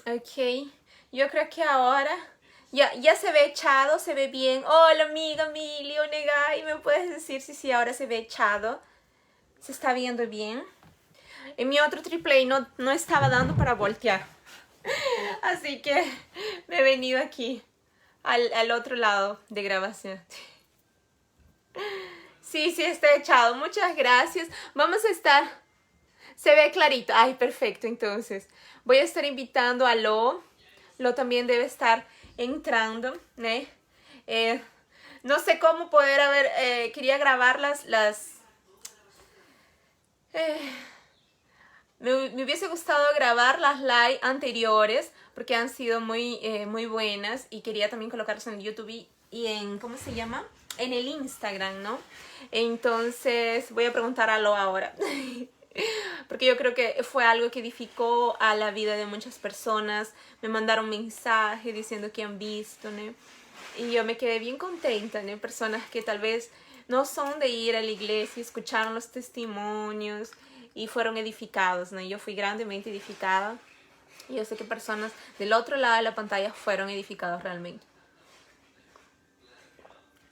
Ok, yo creo que ahora ya se ve echado, se ve bien. Hola amiga Mili, Onegai, ¿me puedes decir si ahora se ve echado? ¿Se está viendo bien? En mi otro triple no estaba dando para voltear. Así que me he venido aquí, al otro lado de grabación. Sí, está echado. Muchas gracias. Vamos a estar... Se ve clarito. Ay, perfecto. Entonces, voy a estar invitando a Lo. Lo también debe estar entrando, ¿no? No sé cómo poder haber... quería grabar me hubiese gustado grabar las live anteriores porque han sido muy buenas y quería también colocarlas en YouTube y en, ¿cómo se llama? En el Instagram, ¿no? Entonces voy a preguntar a Lo ahora. Porque yo creo que fue algo que edificó a la vida de muchas personas. Me mandaron mensajes diciendo que han visto, ¿no? Y yo me quedé bien contenta, ¿no? Personas que tal vez no son de ir a la iglesia, escucharon los testimonios y fueron edificados, ¿no? Yo fui grandemente edificada y yo sé que personas del otro lado de la pantalla fueron edificados realmente.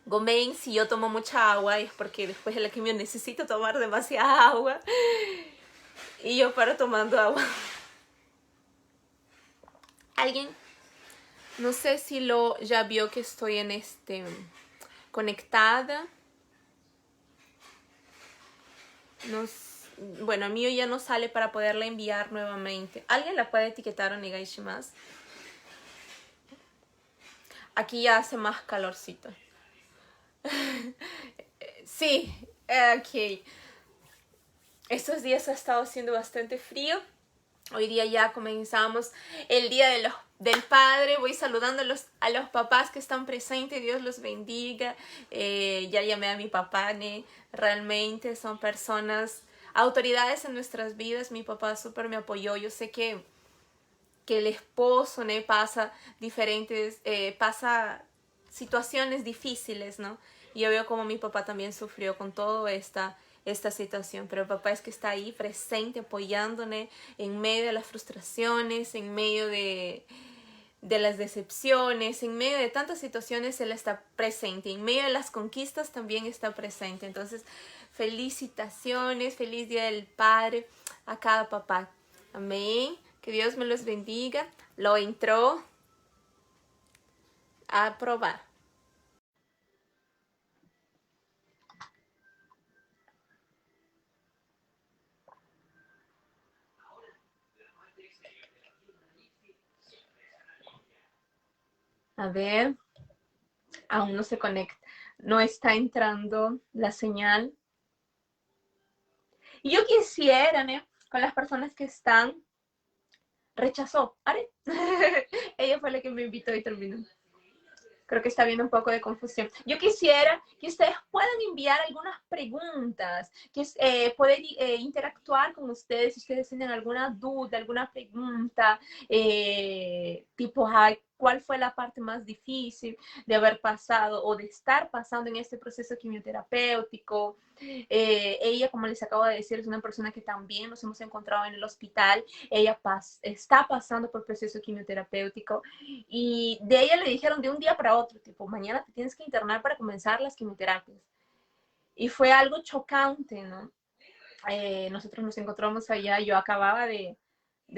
Gomen, si yo tomo mucha agua es porque después de la quimio necesito tomar demasiada agua y yo paro tomando agua. ¿Alguien? No sé si Lo ya vio que estoy en conectada. Bueno, a mí ya no sale para poderla enviar nuevamente. ¿Alguien la puede etiquetar o Negaishimasu? Aquí ya hace más calorcito. Sí, ok. Estos días ha estado haciendo bastante frío. Hoy día ya comenzamos el Día del Padre. Voy saludando a los papás que están presentes. Dios los bendiga. Ya llamé a mi papá, ¿ne? Realmente son personas, autoridades en nuestras vidas. Mi papá súper me apoyó. Yo sé que el esposo, ¿no? Pasa situaciones difíciles, ¿no? Y yo veo como mi papá también sufrió con toda esta situación, pero el papá es que está ahí presente, apoyándome en medio de las frustraciones, en medio de las decepciones, en medio de tantas situaciones él está presente, en medio de las conquistas también está presente. Entonces, felicitaciones, feliz Día del Padre a cada papá. Amén. Que Dios me los bendiga. Lo entró a probar. A ver, aún no se conecta. No está entrando la señal. Y yo quisiera, ¿no? Con las personas que están, rechazó. ¿Are? Ella fue la que me invitó y terminó. Creo que está habiendo un poco de confusión. Yo quisiera que ustedes puedan enviar algunas preguntas, que poder interactuar con ustedes si ustedes tienen alguna duda, alguna pregunta, tipo, ay, ¿cuál fue la parte más difícil de haber pasado o de estar pasando en este proceso quimioterapéutico? Ella, como les acabo de decir, es una persona que también nos hemos encontrado en el hospital. Ella está pasando por proceso quimioterapéutico y de ella le dijeron de un día para otro, tipo, mañana te tienes que internar para comenzar las quimioterapias. Y fue algo chocante, ¿no? Nosotros nos encontramos allá, yo acababa de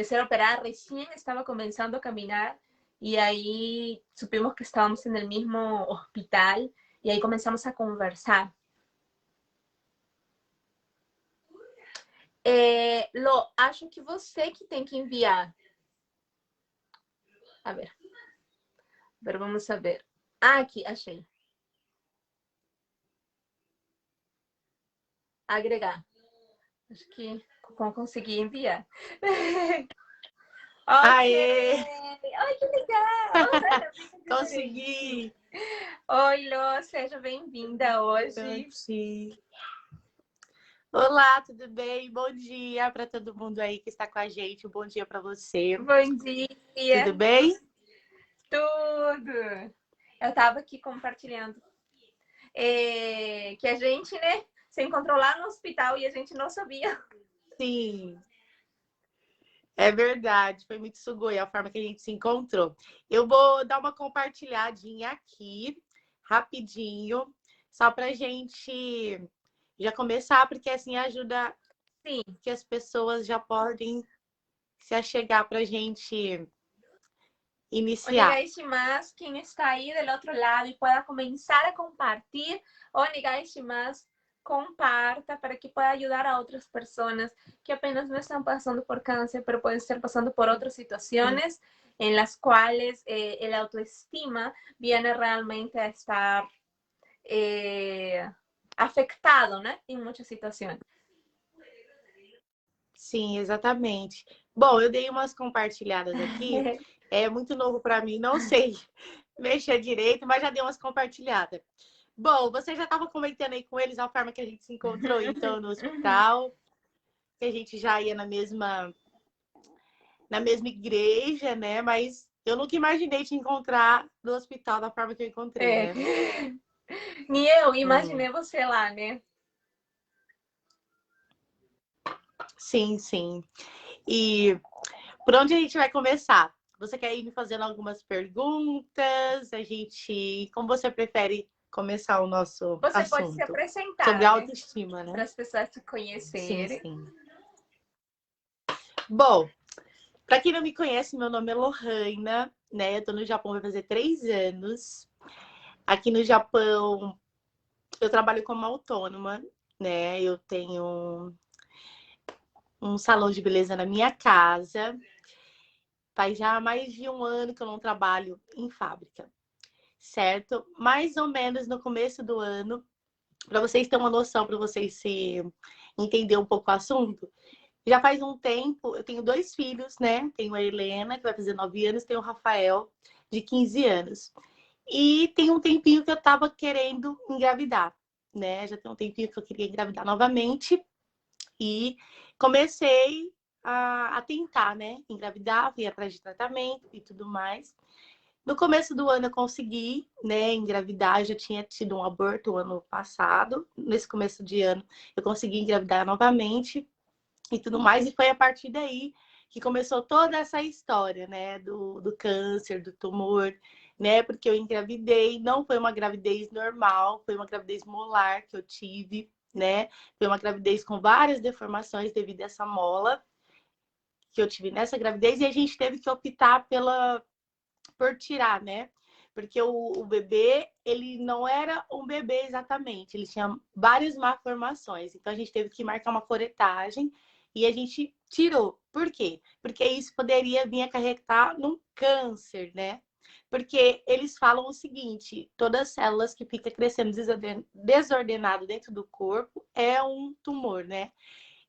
ser operada, recién estaba comenzando a caminar y ahí supimos que estábamos en el mismo hospital y ahí comenzamos a conversar. Lô, acho que você que tem que enviar. A ver. Agora vamos saber. Ah, aqui, achei. Agregar. Acho que consegui enviar. Ok. Aê! Ai, que legal! Consegui! Oi, Lô, seja bem-vinda hoje. Sim. Olá, tudo bem? Bom dia para todo mundo aí que está com a gente. Um bom dia para você. Bom dia. Tudo bem? Tudo. Eu tava aqui compartilhando que a gente, né, se encontrou lá no hospital e a gente não sabia. Sim. É verdade, foi muito sugoi a forma que a gente se encontrou. Eu vou dar uma compartilhadinha aqui, rapidinho, só pra gente já começar, porque assim ajuda Sim. que as pessoas já podem se achegar pra gente iniciar. Onegaishimasu, quien está ahí del otro lado y pueda comenzar a compartir. Onegaishimasu, comparta para que pueda ayudar a otras personas que apenas no están pasando por cáncer, pero pueden estar pasando por otras situaciones en las cuales el autoestima viene realmente a estar afectado, ¿no? En muchas situaciones. Sim, exatamente. Bom, eu dei umas compartilhadas aqui. É muito novo para mim, não sei mexer direito, mas já dei umas compartilhadas. Bom, você já estava comentando aí com eles a forma que a gente se encontrou, então, no hospital, que a gente já ia na mesma igreja, né? Mas eu nunca imaginei te encontrar no hospital da forma que eu encontrei, né? Nem eu imaginei você lá, né? Sim, sim. E por onde a gente vai começar? Você quer ir me fazendo algumas perguntas? Como você prefere começar o nosso Você pode se assunto? apresentar, Sobre né? autoestima, Para né? as pessoas te Sim, conhecerem. sim. Bom, para quem não me conhece, meu nome é Lohana, né? Eu tô no Japão vai fazer 3 anos. Aqui no Japão, eu trabalho como autônoma, né? Eu tenho um salão de beleza na minha casa. Faz já mais de 1 ano que eu não trabalho em fábrica, certo? Mais ou menos no começo do ano, para vocês terem uma noção, para vocês se entender um pouco o assunto. Já faz um tempo, eu tenho 2 filhos, né? Tenho a Helena, que vai fazer 9 anos, tenho o Rafael, de 15 anos. E tem um tempinho que eu tava querendo engravidar, né? Já tem um tempinho que eu queria engravidar novamente. E comecei a tentar, né? Engravidar, fui atrás de tratamento e tudo mais. No começo do ano eu consegui, né, engravidar. Eu já tinha tido um aborto o ano passado. Nesse começo de ano eu consegui engravidar novamente e tudo mais. E foi a partir daí que começou toda essa história, né, do câncer, do tumor, né? Porque eu engravidei, não foi uma gravidez normal, foi uma gravidez molar que eu tive, né? Foi uma gravidez com várias deformações devido a essa mola que eu tive nessa gravidez e a gente teve que optar por tirar, né? Porque o bebê, ele não era um bebê exatamente, ele tinha várias malformações. Então a gente teve que marcar uma curetagem e a gente tirou. Por quê? Porque isso poderia vir acarretar num câncer, né? Porque eles falam o seguinte, todas as células que ficam crescendo desordenado dentro do corpo é um tumor, né?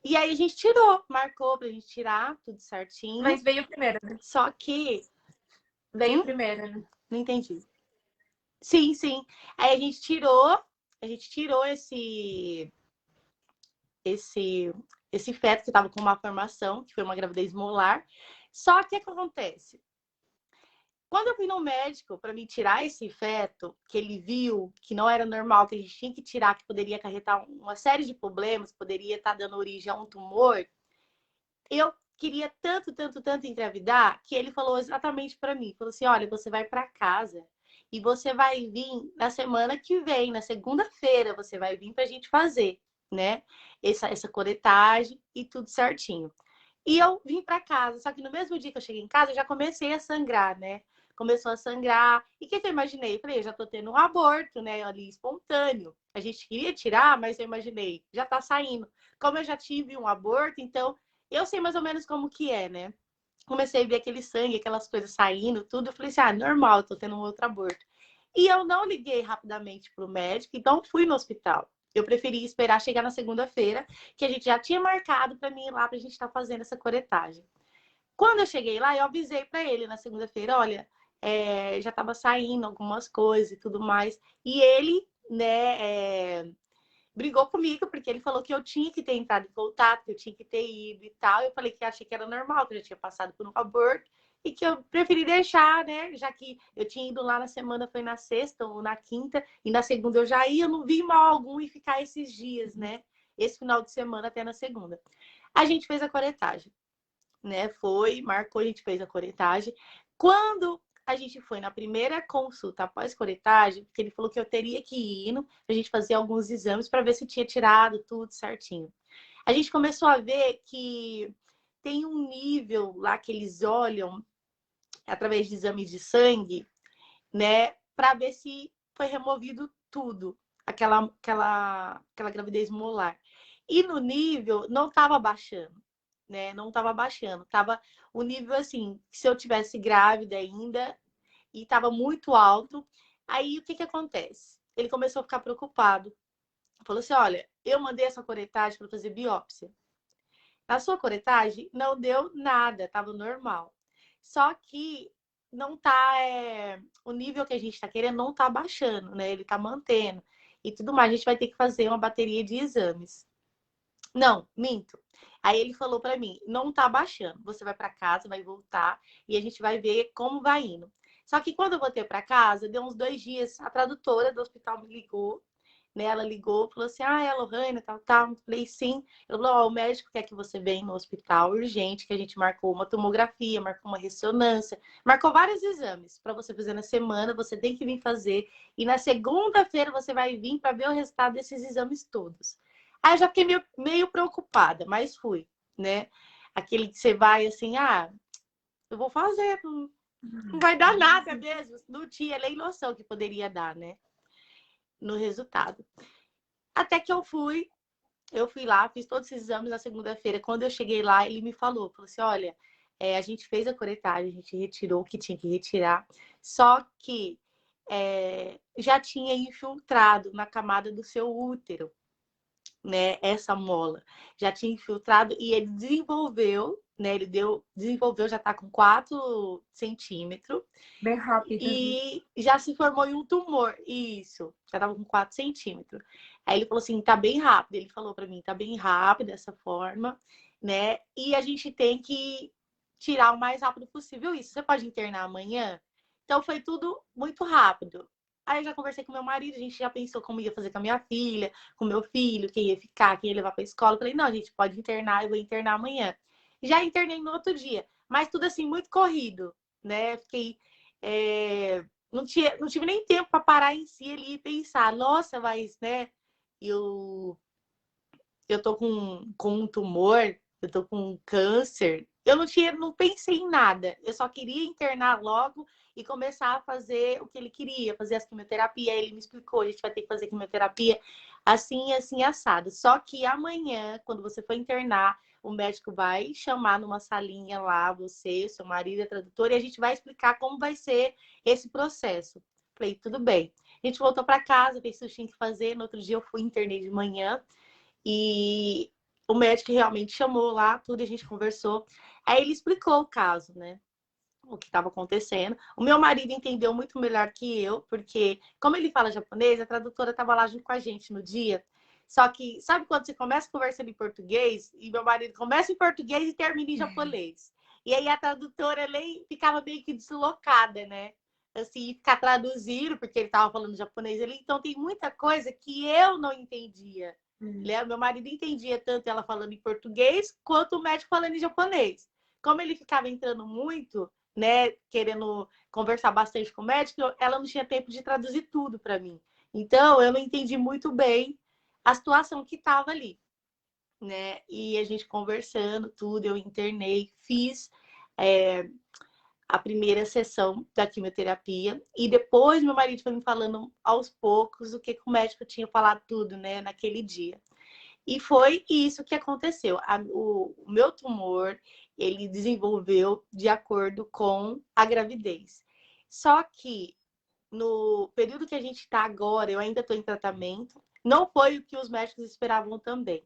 E aí a gente tirou, marcou pra gente tirar, tudo certinho. Mas veio primeiro, né? Só que Veio primeiro, né? não entendi. Sim, sim. Aí a gente tirou esse feto que estava com uma formação, que foi uma gravidez molar. Só que o que acontece? Quando eu fui no médico para me tirar esse feto, que ele viu que não era normal, que a gente tinha que tirar, que poderia acarretar uma série de problemas, poderia estar dando origem a um tumor, eu queria tanto, tanto, tanto engravidar, que ele falou exatamente para mim, falou assim, olha, você vai para casa e você vai vir na semana que vem, na segunda-feira, você vai vir para a gente fazer, né? Essa coletagem e tudo certinho. E eu vim para casa, só que no mesmo dia que eu cheguei em casa, eu já comecei a sangrar, né? Começou a sangrar. E o que eu imaginei? Eu falei, eu já tô tendo um aborto, né? Ali, espontâneo. A gente queria tirar, mas eu imaginei, já tá saindo. Como eu já tive um aborto, então eu sei mais ou menos como que é, né? Comecei a ver aquele sangue, aquelas coisas saindo, tudo. Eu falei assim, ah, normal, tô tendo um outro aborto. E eu não liguei rapidamente pro médico, então fui no hospital. Eu preferi esperar chegar na segunda-feira, que a gente já tinha marcado para mim ir lá pra gente estar fazendo essa coletagem. Quando eu cheguei lá, eu avisei para ele na segunda-feira, olha, já estava saindo algumas coisas e tudo mais. E ele, né, brigou comigo, porque ele falou que eu tinha que ter entrado em contato, que eu tinha que ter ido e tal. Eu falei que achei que era normal, que eu já tinha passado por um aborto e que eu preferi deixar, né? Já que eu tinha ido lá na semana, foi na sexta ou na quinta, e na segunda eu já ia, eu não vi mal algum e ficar esses dias, né? Esse final de semana até na segunda. A gente fez a coletagem, né? Foi, marcou, a gente fez a curetagem. Quando a gente foi na primeira consulta após curetagem, porque ele falou que eu teria que ir indo, a gente fazer alguns exames para ver se tinha tirado tudo certinho. A gente começou a ver que tem um nível lá que eles olham através de exames de sangue, né, para ver se foi removido tudo, aquela gravidez molar. E no nível não estava baixando, né? Não estava baixando, tava o nível assim, se eu tivesse grávida ainda e estava muito alto. Aí o que que acontece? Ele começou a ficar preocupado. Falou assim: "Olha, eu mandei essa curetagem para fazer biópsia. Na sua curetagem não deu nada, estava normal. Só que não tá, o nível que a gente está querendo não tá baixando, né? Ele tá mantendo e tudo mais. A gente vai ter que fazer uma bateria de exames." Não, minto. Aí ele falou para mim: "Não tá baixando. Você vai para casa, vai voltar e a gente vai ver como vai indo." Só que quando eu voltei para casa, deu uns 2 dias, a tradutora do hospital me ligou, né? Ela ligou, falou assim: "Ah, é a Lohane, tal, tal." Eu falei: "Sim." Ela falou: "Ó, o médico quer que você venha no hospital urgente, que a gente marcou uma tomografia, marcou uma ressonância, marcou vários exames para você fazer na semana. Você tem que vir fazer e na segunda-feira você vai vir para ver o resultado desses exames todos." Aí eu já fiquei meio preocupada, mas fui, né? Aquele que você vai assim: "Ah, eu vou fazer, não vai dar nada mesmo." Não tinha nem noção que poderia dar, né? No resultado. Até que eu fui lá, fiz todos esses exames na segunda-feira. Quando eu cheguei lá, ele me falou assim: "Olha, a gente fez a curetagem, a gente retirou o que tinha que retirar, só que já tinha infiltrado na camada do seu útero, né, essa mola. Já tinha infiltrado e ele desenvolveu, né, desenvolveu, já tá com 4 centímetros Bem rápido. e já se formou em um tumor." Isso, já tava com 4 centímetros. Aí ele falou assim: "Tá bem rápido." Ele falou para mim: "Tá bem rápido dessa forma, né? E a gente tem que tirar o mais rápido possível isso. Você pode internar amanhã?" Então foi tudo muito rápido. Aí eu já conversei com meu marido, a gente já pensou como ia fazer com a minha filha, com meu filho, quem ia ficar, quem ia levar para escola. Eu falei: "Não, a gente pode internar, eu vou internar amanhã." Já internei no outro dia, mas tudo assim muito corrido, né? Fiquei não tive nem tempo para parar em si ali e pensar: "Nossa, mas, né, eu, eu tô com um tumor, eu tô com um câncer." Eu não pensei em nada. Eu só queria internar logo e começar a fazer o que ele queria, fazer as quimioterapia. Ele me explicou: "A gente vai ter que fazer quimioterapia assim, assim, assado. Só que amanhã, quando você for internar, o médico vai chamar numa salinha lá você, seu marido, a tradutora, e a gente vai explicar como vai ser esse processo." Falei: "Tudo bem." A gente voltou para casa, fez o que tinha que fazer. No outro dia eu fui, internei de manhã e o médico realmente chamou lá, tudo, a gente conversou. Aí ele explicou o caso, né? O que estava acontecendo. O meu marido entendeu muito melhor que eu, porque, como ele fala japonês, a tradutora estava lá junto com a gente no dia. Só que, sabe quando você começa conversando em português e meu marido começa em português e termina em japonês? E aí a tradutora ficava meio que deslocada, né? Assim, ficar traduzindo, porque ele estava falando japonês ali. Então, tem muita coisa que eu não entendia. Né? Meu marido entendia tanto ela falando em português, quanto o médico falando em japonês. Como ele ficava entrando muito, né, querendo conversar bastante com o médico, ela não tinha tempo de traduzir tudo para mim. Então, eu não entendi muito bem a situação que estava ali, né? E a gente conversando tudo, eu internei, fiz a primeira sessão da quimioterapia e depois meu marido foi me falando aos poucos o que o médico tinha falado tudo, né, naquele dia. E foi isso que aconteceu. O meu tumor, ele desenvolveu de acordo com a gravidez. Só que no período que a gente está agora, eu ainda estou em tratamento, não foi o que os médicos esperavam também.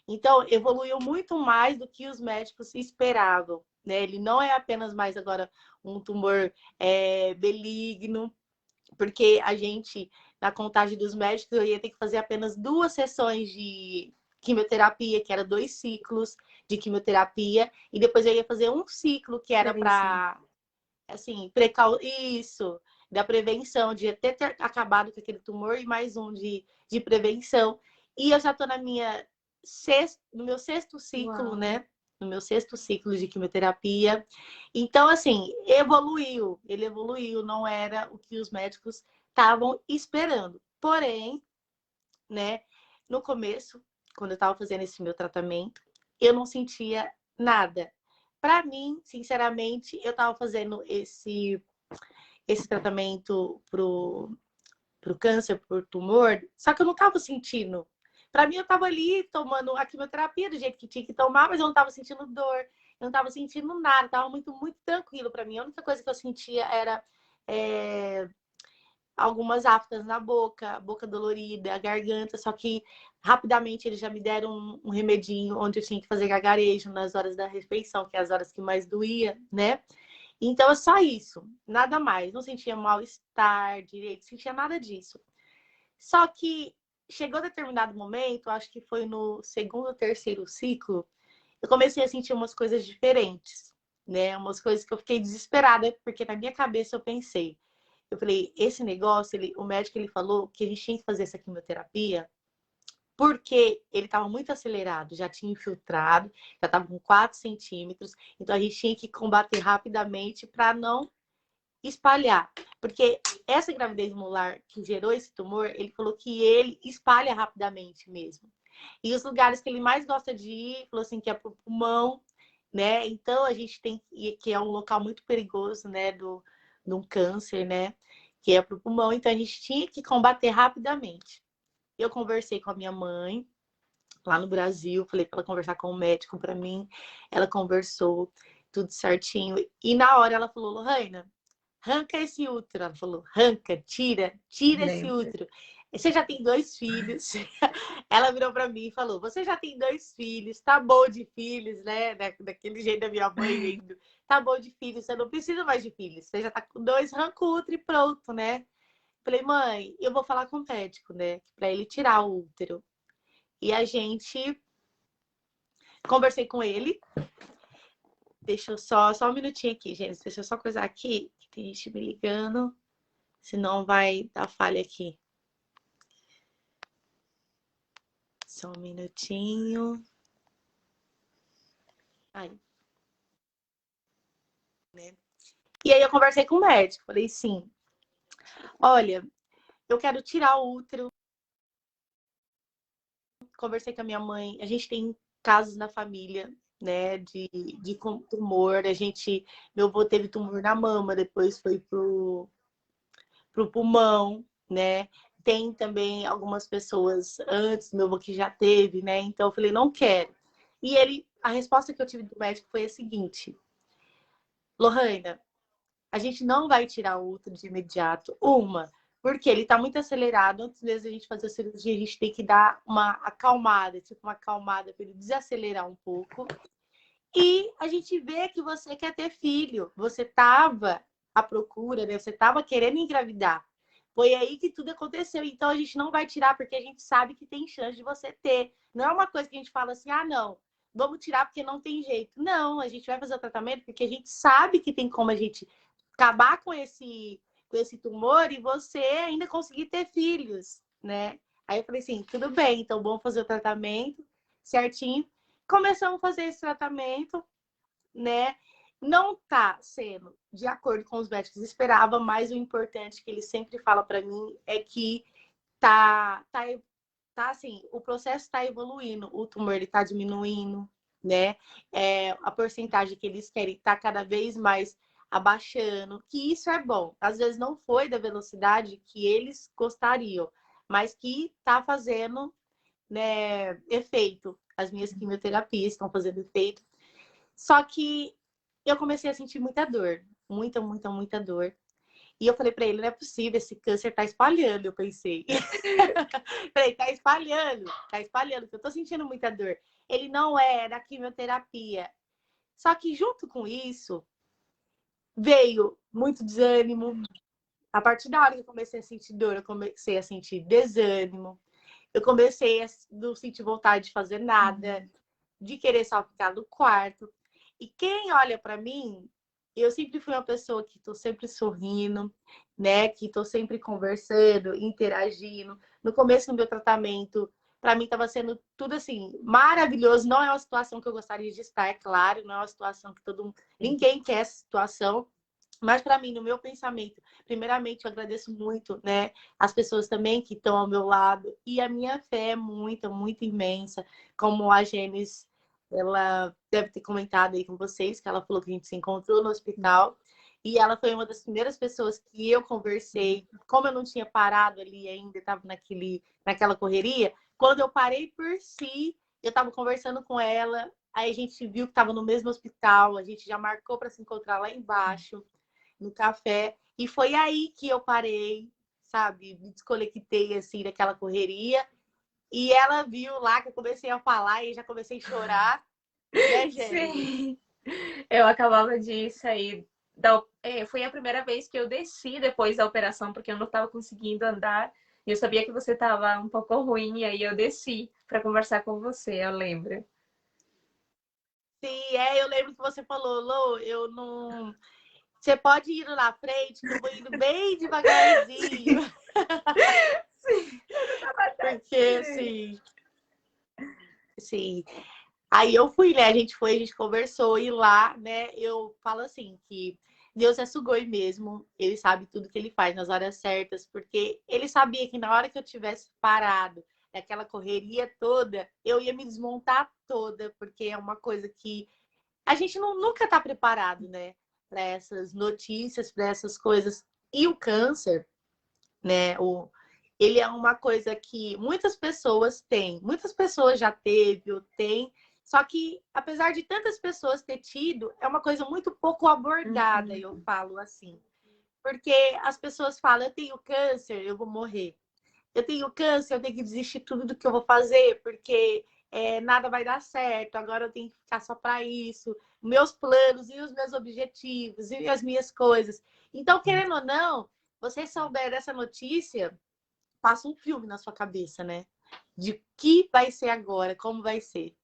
Então, evoluiu muito mais do que os médicos esperavam, né? Ele não é apenas mais agora um tumor benigno, porque a gente, na contagem dos médicos, eu ia ter que fazer apenas 2 sessões de quimioterapia, que era 2 ciclos de quimioterapia, e depois eu ia fazer um ciclo que era para, assim, isso, da prevenção, de ter acabado com aquele tumor, e mais um de prevenção. E eu já estou no meu 6º ciclo, Uau. né? no meu 6º ciclo de quimioterapia. Então, assim, evoluiu. Ele evoluiu, não era o que os médicos estavam esperando. Porém, né, no começo, quando eu estava fazendo esse meu tratamento, eu não sentia nada. Para mim, sinceramente, eu estava fazendo esse tratamento pro câncer, por tumor, só que eu não estava sentindo. Para mim, eu estava ali tomando a quimioterapia do jeito que tinha que tomar, mas eu não estava sentindo dor, eu não estava sentindo nada, estava muito, muito tranquilo para mim. A única coisa que eu sentia era algumas aftas na boca, boca dolorida, a garganta, só que rapidamente eles já me deram um remedinho onde eu tinha que fazer gargarejo nas horas da refeição, que é as horas que mais doía, né? Então é só isso, nada mais. Não sentia mal-estar direito, não sentia nada disso. Só que chegou determinado momento, acho que foi no 2º, 3º ciclo, eu comecei a sentir umas coisas diferentes, né? Umas coisas que eu fiquei desesperada, porque na minha cabeça eu falei, esse negócio, o médico ele falou que a gente tinha que fazer essa quimioterapia porque ele estava muito acelerado, já tinha infiltrado, já estava com 4 centímetros, então a gente tinha que combater rapidamente para não espalhar. Porque essa gravidez molar que gerou esse tumor, ele falou que ele espalha rapidamente mesmo. E os lugares que ele mais gosta de ir, falou assim, que é pro pulmão, né? Então a gente tem que é um local muito perigoso, né, de um câncer, né? Que é pro pulmão, então a gente tinha que combater rapidamente. Eu conversei com a minha mãe lá no Brasil, falei para ela conversar com o médico para mim. Ela conversou tudo certinho. E na hora ela falou, Lohana, arranca esse útero. Ela falou, arranca, tira esse útero. Você já tem 2 filhos. Ela virou para mim e falou, você já tem 2 filhos, tá bom de filhos, né? Daquele jeito da minha mãe vendo. Tá bom de filhos, você não precisa mais de filhos. Você já tá com 2, arranca o útero e pronto, né? Falei, mãe, eu vou falar com o médico, né? Para ele tirar o útero. E a gente conversei com ele. Deixa eu só um minutinho aqui, gente. Deixa eu só coisar aqui, que tem gente me ligando. Senão vai dar falha aqui. Só um minutinho. Aí. Né? E aí eu conversei com o médico. Falei, sim. Olha, eu quero tirar o útero. Conversei com a minha mãe. A gente tem casos na família, né, de tumor. Meu avô teve tumor na mama, depois foi pro pulmão, né? Tem também algumas pessoas antes, meu avô que já teve, né? Então eu falei, não quero. E a resposta que eu tive do médico foi a seguinte: Lohana, a gente não vai tirar o útero de imediato. Porque ele está muito acelerado. Antes mesmo da gente fazer a cirurgia, a gente tem que dar uma acalmada para ele desacelerar um pouco. E a gente vê que você quer ter filho. Você estava à procura, né? Você estava querendo engravidar. Foi aí que tudo aconteceu. Então a gente não vai tirar porque a gente sabe que tem chance de você ter. Não é uma coisa que a gente fala assim, não, vamos tirar porque não tem jeito. Não, a gente vai fazer o tratamento porque a gente sabe que tem como a gente acabar com esse tumor e você ainda conseguir ter filhos, né? Aí eu falei assim, tudo bem, então vamos fazer o tratamento certinho. Começamos a fazer esse tratamento, né? Não tá sendo de acordo com os médicos esperava, mas o importante que ele sempre fala para mim é que tá assim, o processo está evoluindo, o tumor ele tá diminuindo, né? A porcentagem que eles querem tá cada vez mais abaixando, que isso é bom. Às vezes não foi da velocidade que eles gostariam, mas que tá fazendo, né, efeito. As minhas quimioterapias estão fazendo efeito. Só que eu comecei a sentir muita dor. Muita, muita, muita dor. E eu falei pra ele, não é possível, esse câncer tá espalhando, eu pensei. Falei, tá espalhando, que eu tô sentindo muita dor. Ele não é da quimioterapia. Só que junto com isso, veio muito desânimo. A partir da hora que eu comecei a sentir dor, eu comecei a sentir desânimo. Eu comecei a não sentir vontade de fazer nada, de querer só ficar no quarto. E quem olha para mim, eu sempre fui uma pessoa que estou sempre sorrindo, né? Que estou sempre conversando, interagindo. No começo do meu tratamento, para mim estava sendo tudo assim, maravilhoso. Não é uma situação que eu gostaria de estar, é claro, não é uma situação que ninguém quer essa situação. Mas para mim, no meu pensamento, primeiramente eu agradeço muito, né, as pessoas também que estão ao meu lado. E a minha fé é muito, muito imensa. Como a Gênesis, ela deve ter comentado aí com vocês, que ela falou que a gente se encontrou no hospital. E ela foi uma das primeiras pessoas que eu conversei. Como eu não tinha parado ali ainda, estava naquela correria, quando eu parei por si, eu estava conversando com ela. Aí a gente viu que estava no mesmo hospital, a gente já marcou para se encontrar lá embaixo, no café. E foi aí que eu parei, sabe? Me desconectei assim daquela correria. E ela viu lá que eu comecei a falar e já comecei a chorar. Né, Gênesis? Sim, eu acabava de sair foi a primeira vez que eu desci depois da operação, porque eu não estava conseguindo andar. E eu sabia que você estava um pouco ruim, e aí eu desci para conversar com você, eu lembro. Sim, eu lembro que você falou, Lô, eu não. Você pode ir na frente, que eu vou indo bem devagarzinho. Sim, sim, eu não tava Porque, direito. assim, sim. Aí eu fui, né? A gente conversou e lá, né? Eu falo assim que Deus é sugoi mesmo. Ele sabe tudo que ele faz nas horas certas, porque ele sabia que na hora que eu tivesse parado, naquela correria toda, eu ia me desmontar toda, porque é uma coisa que a gente nunca tá preparado, né? Para essas notícias, para essas coisas. E o câncer, né? Ele é uma coisa que muitas pessoas têm, muitas pessoas já teve ou têm, só que apesar de tantas pessoas ter tido, é uma coisa muito pouco abordada, eu falo assim. Porque as pessoas falam, eu tenho câncer, eu vou morrer. Eu tenho câncer, eu tenho que desistir tudo do que eu vou fazer, porque nada vai dar certo, agora eu tenho que ficar só para isso. Meus planos e os meus objetivos e as minhas coisas. Então, querendo ou não, você souber dessa notícia, passa um filme na sua cabeça, né? De o que vai ser agora, como vai ser.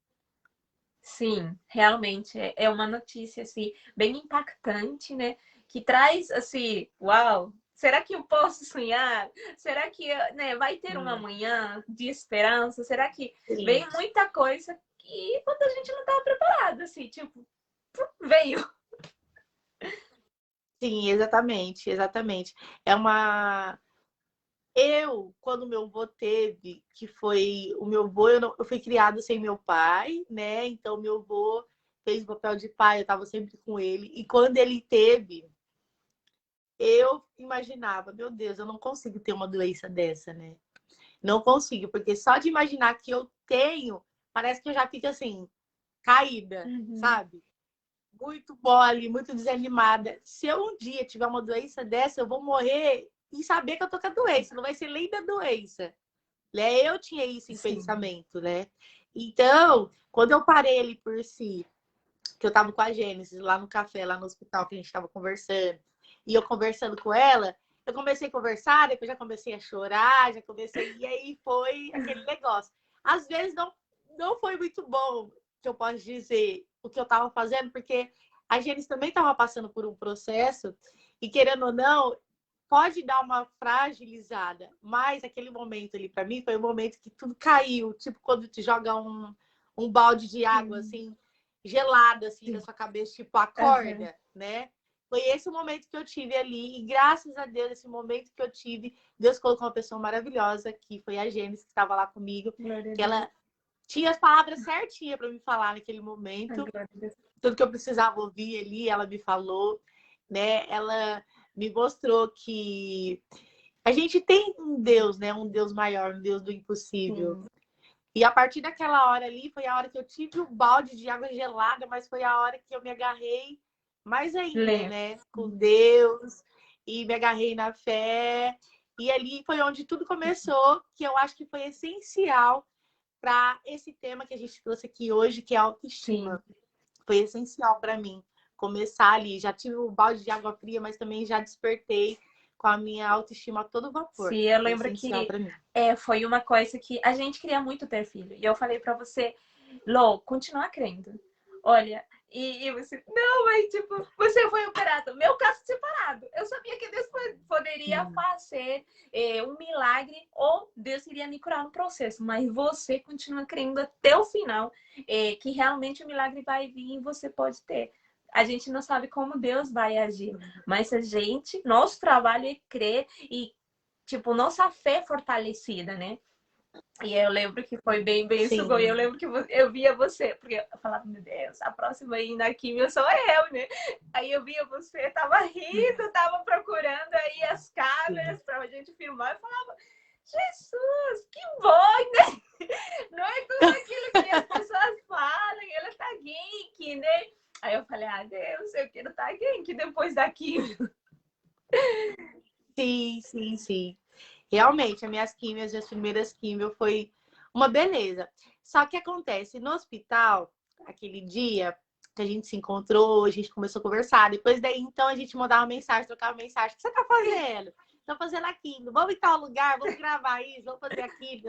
Sim, realmente é uma notícia assim bem impactante, né? Que traz assim, uau, será que eu posso sonhar? Será que, né, vai ter uma manhã de esperança? Será que Sim, vem muita coisa que quando a gente não estava preparado, assim, tipo, veio. sim, exatamente, exatamente. É uma. Quando meu avô teve, que foi o meu avô, eu fui criada sem meu pai, né? Então, meu avô fez o papel de pai, eu estava sempre com ele. E quando ele teve, eu imaginava, meu Deus, eu não consigo ter uma doença dessa, né? Não consigo, porque só de imaginar que eu tenho, parece que eu já fico assim, caída, Uhum. sabe? Muito mole, muito desanimada. Se eu um dia tiver uma doença dessa, eu vou morrer e saber que eu tô com a doença, não vai ser nem da doença. Né? Eu tinha isso em Sim. pensamento, né? Então, quando eu parei ali por si, que eu tava com a Gênesis lá no café, lá no hospital que a gente tava conversando, e eu conversando com ela, eu comecei a conversar, depois já comecei a chorar, já comecei, e aí foi aquele negócio. Às vezes não foi muito bom, que eu posso dizer, o que eu tava fazendo, porque a Gênesis também tava passando por um processo, e querendo ou não, pode dar uma fragilizada, mas aquele momento ali para mim foi o momento que tudo caiu, tipo quando te joga um balde de água Sim. assim gelada assim na Sim. sua cabeça, tipo Uhum. acorda, né? Foi esse o momento que eu tive ali e graças a Deus esse momento que eu tive, Deus colocou uma pessoa maravilhosa que foi a Gênesis que estava lá comigo, Glória a que Deus. ela tinha as palavras certinhas para me falar naquele momento, Glória a Deus. tudo que eu precisava ouvir ali, ela me falou, né? Ela me mostrou que a gente tem um Deus, né? Um Deus maior, um Deus do impossível. Sim. E a partir daquela hora ali, foi a hora que eu tive um balde de água gelada, mas foi a hora que eu me agarrei mais ainda, Lembro. né? Com Deus, e me agarrei na fé. E ali foi onde tudo começou, que eu acho que foi essencial para esse tema que a gente trouxe aqui hoje, que é a Sim. autoestima. Foi essencial para mim começar ali. Já tive um balde de água fria, mas também já despertei com a minha autoestima a todo vapor. Sim, eu Foi lembro essencial que para mim. foi uma coisa que a gente queria muito ter filho. E eu falei pra você, Lô, continua crendo. Olha, E você, não, mas tipo, você foi operado. Meu caso separado. Eu sabia que Deus poderia fazer um milagre ou Deus iria me curar no processo, mas você continua crendo até o final que realmente o milagre vai vir e você pode ter. A gente não sabe como Deus vai agir, mas a gente, nosso trabalho é crer e, tipo, nossa fé é fortalecida, né? E eu lembro que foi bem isso, Sim. e eu lembro que eu via você, porque eu falava, meu Deus, a próxima aí na químio sou eu, né? Aí eu via você, tava rindo, tava procurando aí as câmeras pra gente filmar, eu falava, Jesus, que bom, né? Não é tudo aquilo que as pessoas falam, ela tá geek, né? Aí eu falei, ah, Deus, eu quero estar geek depois da químio. Sim. Realmente, as primeiras químios foi uma beleza. Só que acontece, no hospital, aquele dia que a gente se encontrou, a gente começou a conversar. Depois daí, então, a gente mandava mensagem, trocava mensagem. O que você tá fazendo? Tô fazendo aquilo. Vamos em tal lugar, vamos gravar isso, vamos fazer aquilo,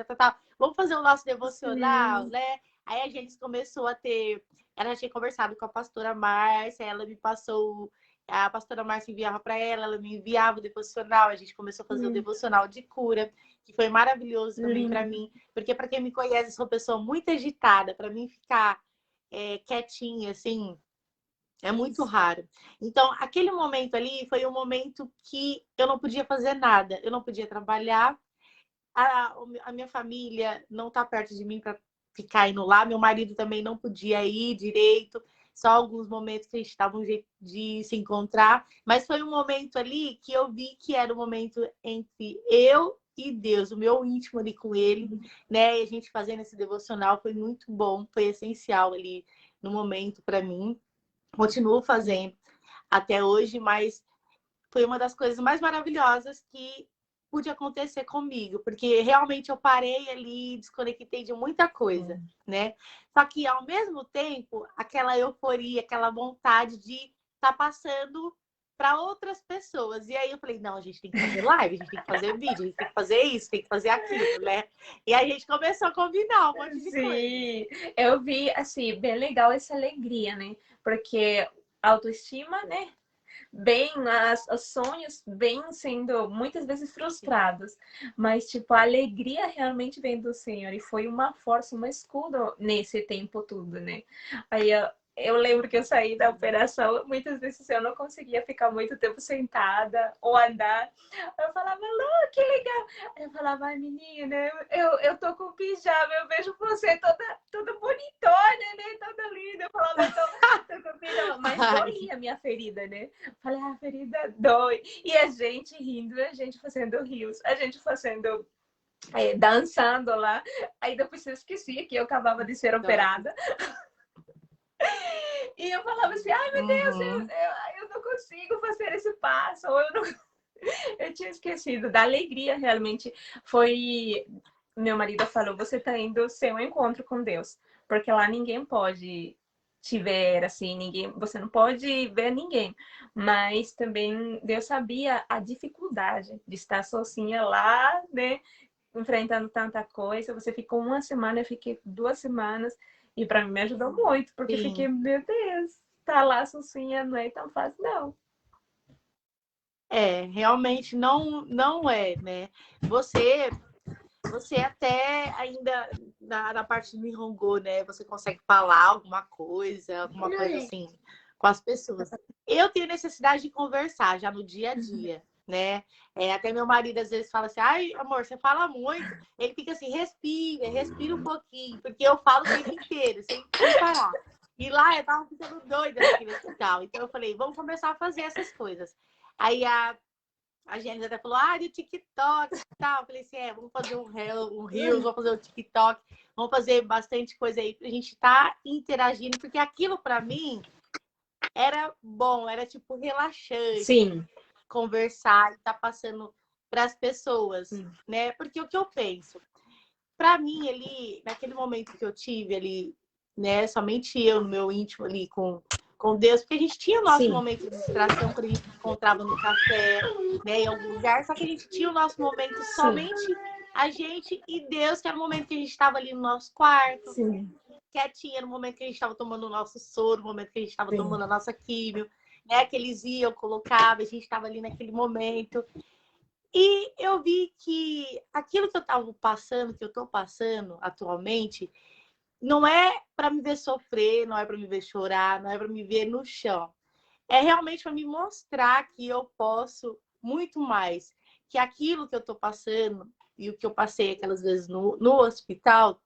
vamos fazer o nosso devocional, né? Aí a gente começou a ter... Ela já tinha conversado com a pastora Márcia, ela me passou... A pastora Márcia enviava para ela me enviava o devocional, a gente começou a fazer o devocional de cura, que foi maravilhoso também para mim, porque para quem me conhece, eu sou uma pessoa muito agitada, para mim ficar quietinha, assim, é muito raro. Então, aquele momento ali foi um momento que eu não podia fazer nada, eu não podia trabalhar, a minha família não tá perto de mim para ficar indo lá, meu marido também não podia ir direito, só alguns momentos que a gente estava um jeito de se encontrar, mas foi um momento ali que eu vi que era um momento entre eu e Deus, o meu íntimo ali com ele, né? E a gente fazendo esse devocional foi muito bom, foi essencial ali no momento para mim. Continuo fazendo até hoje, mas foi uma das coisas mais maravilhosas que pude acontecer comigo, porque realmente eu parei ali, desconectei de muita coisa, né? Só que ao mesmo tempo, aquela euforia, aquela vontade de estar passando para outras pessoas. E aí eu falei, não, a gente tem que fazer live, a gente tem que fazer vídeo, a gente tem que fazer isso, tem que fazer aquilo, né? E aí a gente começou a combinar um monte de coisa. Sim, eu vi, assim, bem legal essa alegria, né? Porque autoestima, né? Bem, os sonhos vêm sendo muitas vezes frustrados, mas tipo, a alegria realmente vem do Senhor e foi uma força, um escudo nesse tempo todo, né? Aí eu lembro que eu saí da operação, muitas vezes eu não conseguia ficar muito tempo sentada ou andar. Eu falava, Lu, que legal. Eu falava, ai, menina, eu tô com pijama, eu vejo você toda bonitona, né? Toda linda. Eu falava, tô com pijama, mas doía a minha ferida, né? Falei, a ferida dói. E a gente rindo, a gente fazendo rios, a gente fazendo, dançando lá. Aí depois eu esqueci que eu acabava de ser operada. E eu falava assim, ai meu Deus, eu não consigo fazer esse passo. Ou eu, não... eu tinha esquecido da alegria, realmente. Foi... Meu marido falou, você tá indo ser um encontro com Deus. Porque lá ninguém pode te ver, assim, ninguém, você não pode ver ninguém. Mas também Deus sabia a dificuldade de estar sozinha lá, né? Enfrentando tanta coisa. Você ficou uma semana, eu fiquei 2 semanas. E para mim me ajudou muito, porque fiquei, meu Deus, tá lá sozinha não é tão fácil, não. Realmente não é, né? Você até ainda na parte do Nihongo, né? Você consegue falar alguma coisa assim com as pessoas. Eu tenho necessidade de conversar já no dia a dia, né? Até meu marido às vezes fala assim, ai, amor, você fala muito. Ele fica assim, respira um pouquinho, porque eu falo o tempo inteiro, sem parar. E lá eu tava ficando doida naquele hospital. Então eu falei, vamos começar a fazer essas coisas. Aí a Gênesis até falou, do TikTok e tal. Eu falei assim, vamos fazer um Reels, vamos fazer um TikTok, vamos fazer bastante coisa aí pra gente estar interagindo, porque aquilo pra mim era bom, era tipo relaxante. Sim. Conversar e estar passando para as pessoas, né? Porque o que eu penso, pra mim ali, naquele momento que eu tive ali, né, somente eu no meu íntimo ali com Deus, porque a gente tinha o nosso momento de distração quando a gente se encontrava no café, né, em algum lugar, só que a gente tinha o nosso momento somente a gente e Deus, que era o momento que a gente estava ali no nosso quarto, quietinha no momento que a gente estava tomando o nosso soro, no momento que a gente estava Sim. tomando a nossa químio, né? Que eles iam, colocavam, a gente estava ali naquele momento. E eu vi que aquilo que eu estava passando, que eu estou passando atualmente, não é para me ver sofrer, não é para me ver chorar, não é para me ver no chão. É realmente para me mostrar que eu posso muito mais, que aquilo que eu estou passando e o que eu passei aquelas vezes no hospital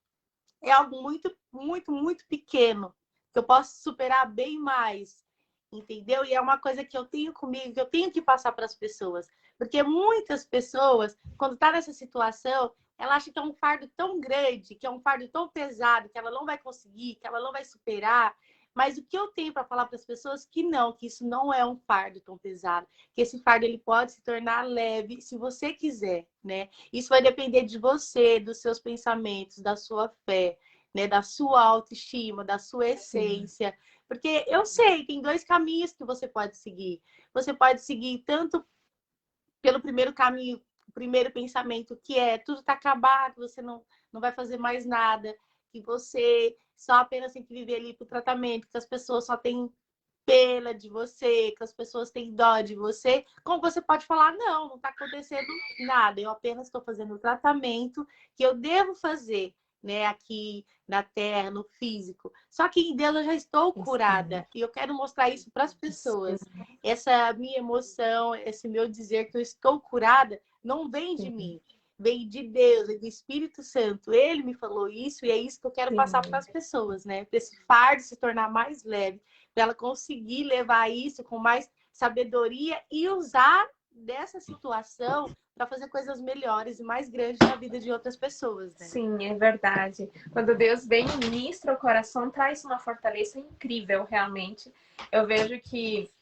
é algo muito, muito, muito pequeno, que eu posso superar bem mais, entendeu? E é uma coisa que eu tenho comigo, que eu tenho que passar para as pessoas. Porque muitas pessoas, quando tá nessa situação, ela acha que é um fardo tão grande, que é um fardo tão pesado, que ela não vai conseguir, que ela não vai superar. Mas o que eu tenho para falar para as pessoas que não, que isso não é um fardo tão pesado, que esse fardo ele pode se tornar leve se você quiser, né? Isso vai depender de você, dos seus pensamentos, da sua fé, né? Da sua autoestima, da sua essência. Sim. Porque eu sei, tem dois caminhos que você pode seguir. Você pode seguir tanto pelo primeiro caminho, o primeiro pensamento, que é tudo está acabado, você não vai fazer mais nada, que você só apenas tem que viver ali para o tratamento, que as pessoas só têm pena de você, que as pessoas têm dó de você. Como você pode falar, não está acontecendo nada, eu apenas estou fazendo o tratamento que eu devo fazer, né, aqui na Terra, no físico. Só que em Deus eu já estou curada. E eu quero mostrar isso para as pessoas. Essa minha emoção, esse meu dizer que eu estou curada, não vem de mim. Vem de Deus, do Espírito Santo. Ele me falou isso e é isso que eu quero passar para as pessoas, né? Para esse fardo se tornar mais leve, para ela conseguir levar isso com mais sabedoria e usar dessa situação para fazer coisas melhores e mais grandes na vida de outras pessoas, né? Sim, é verdade. Quando Deus vem e ministra o coração, traz uma fortaleza incrível, realmente. Eu vejo que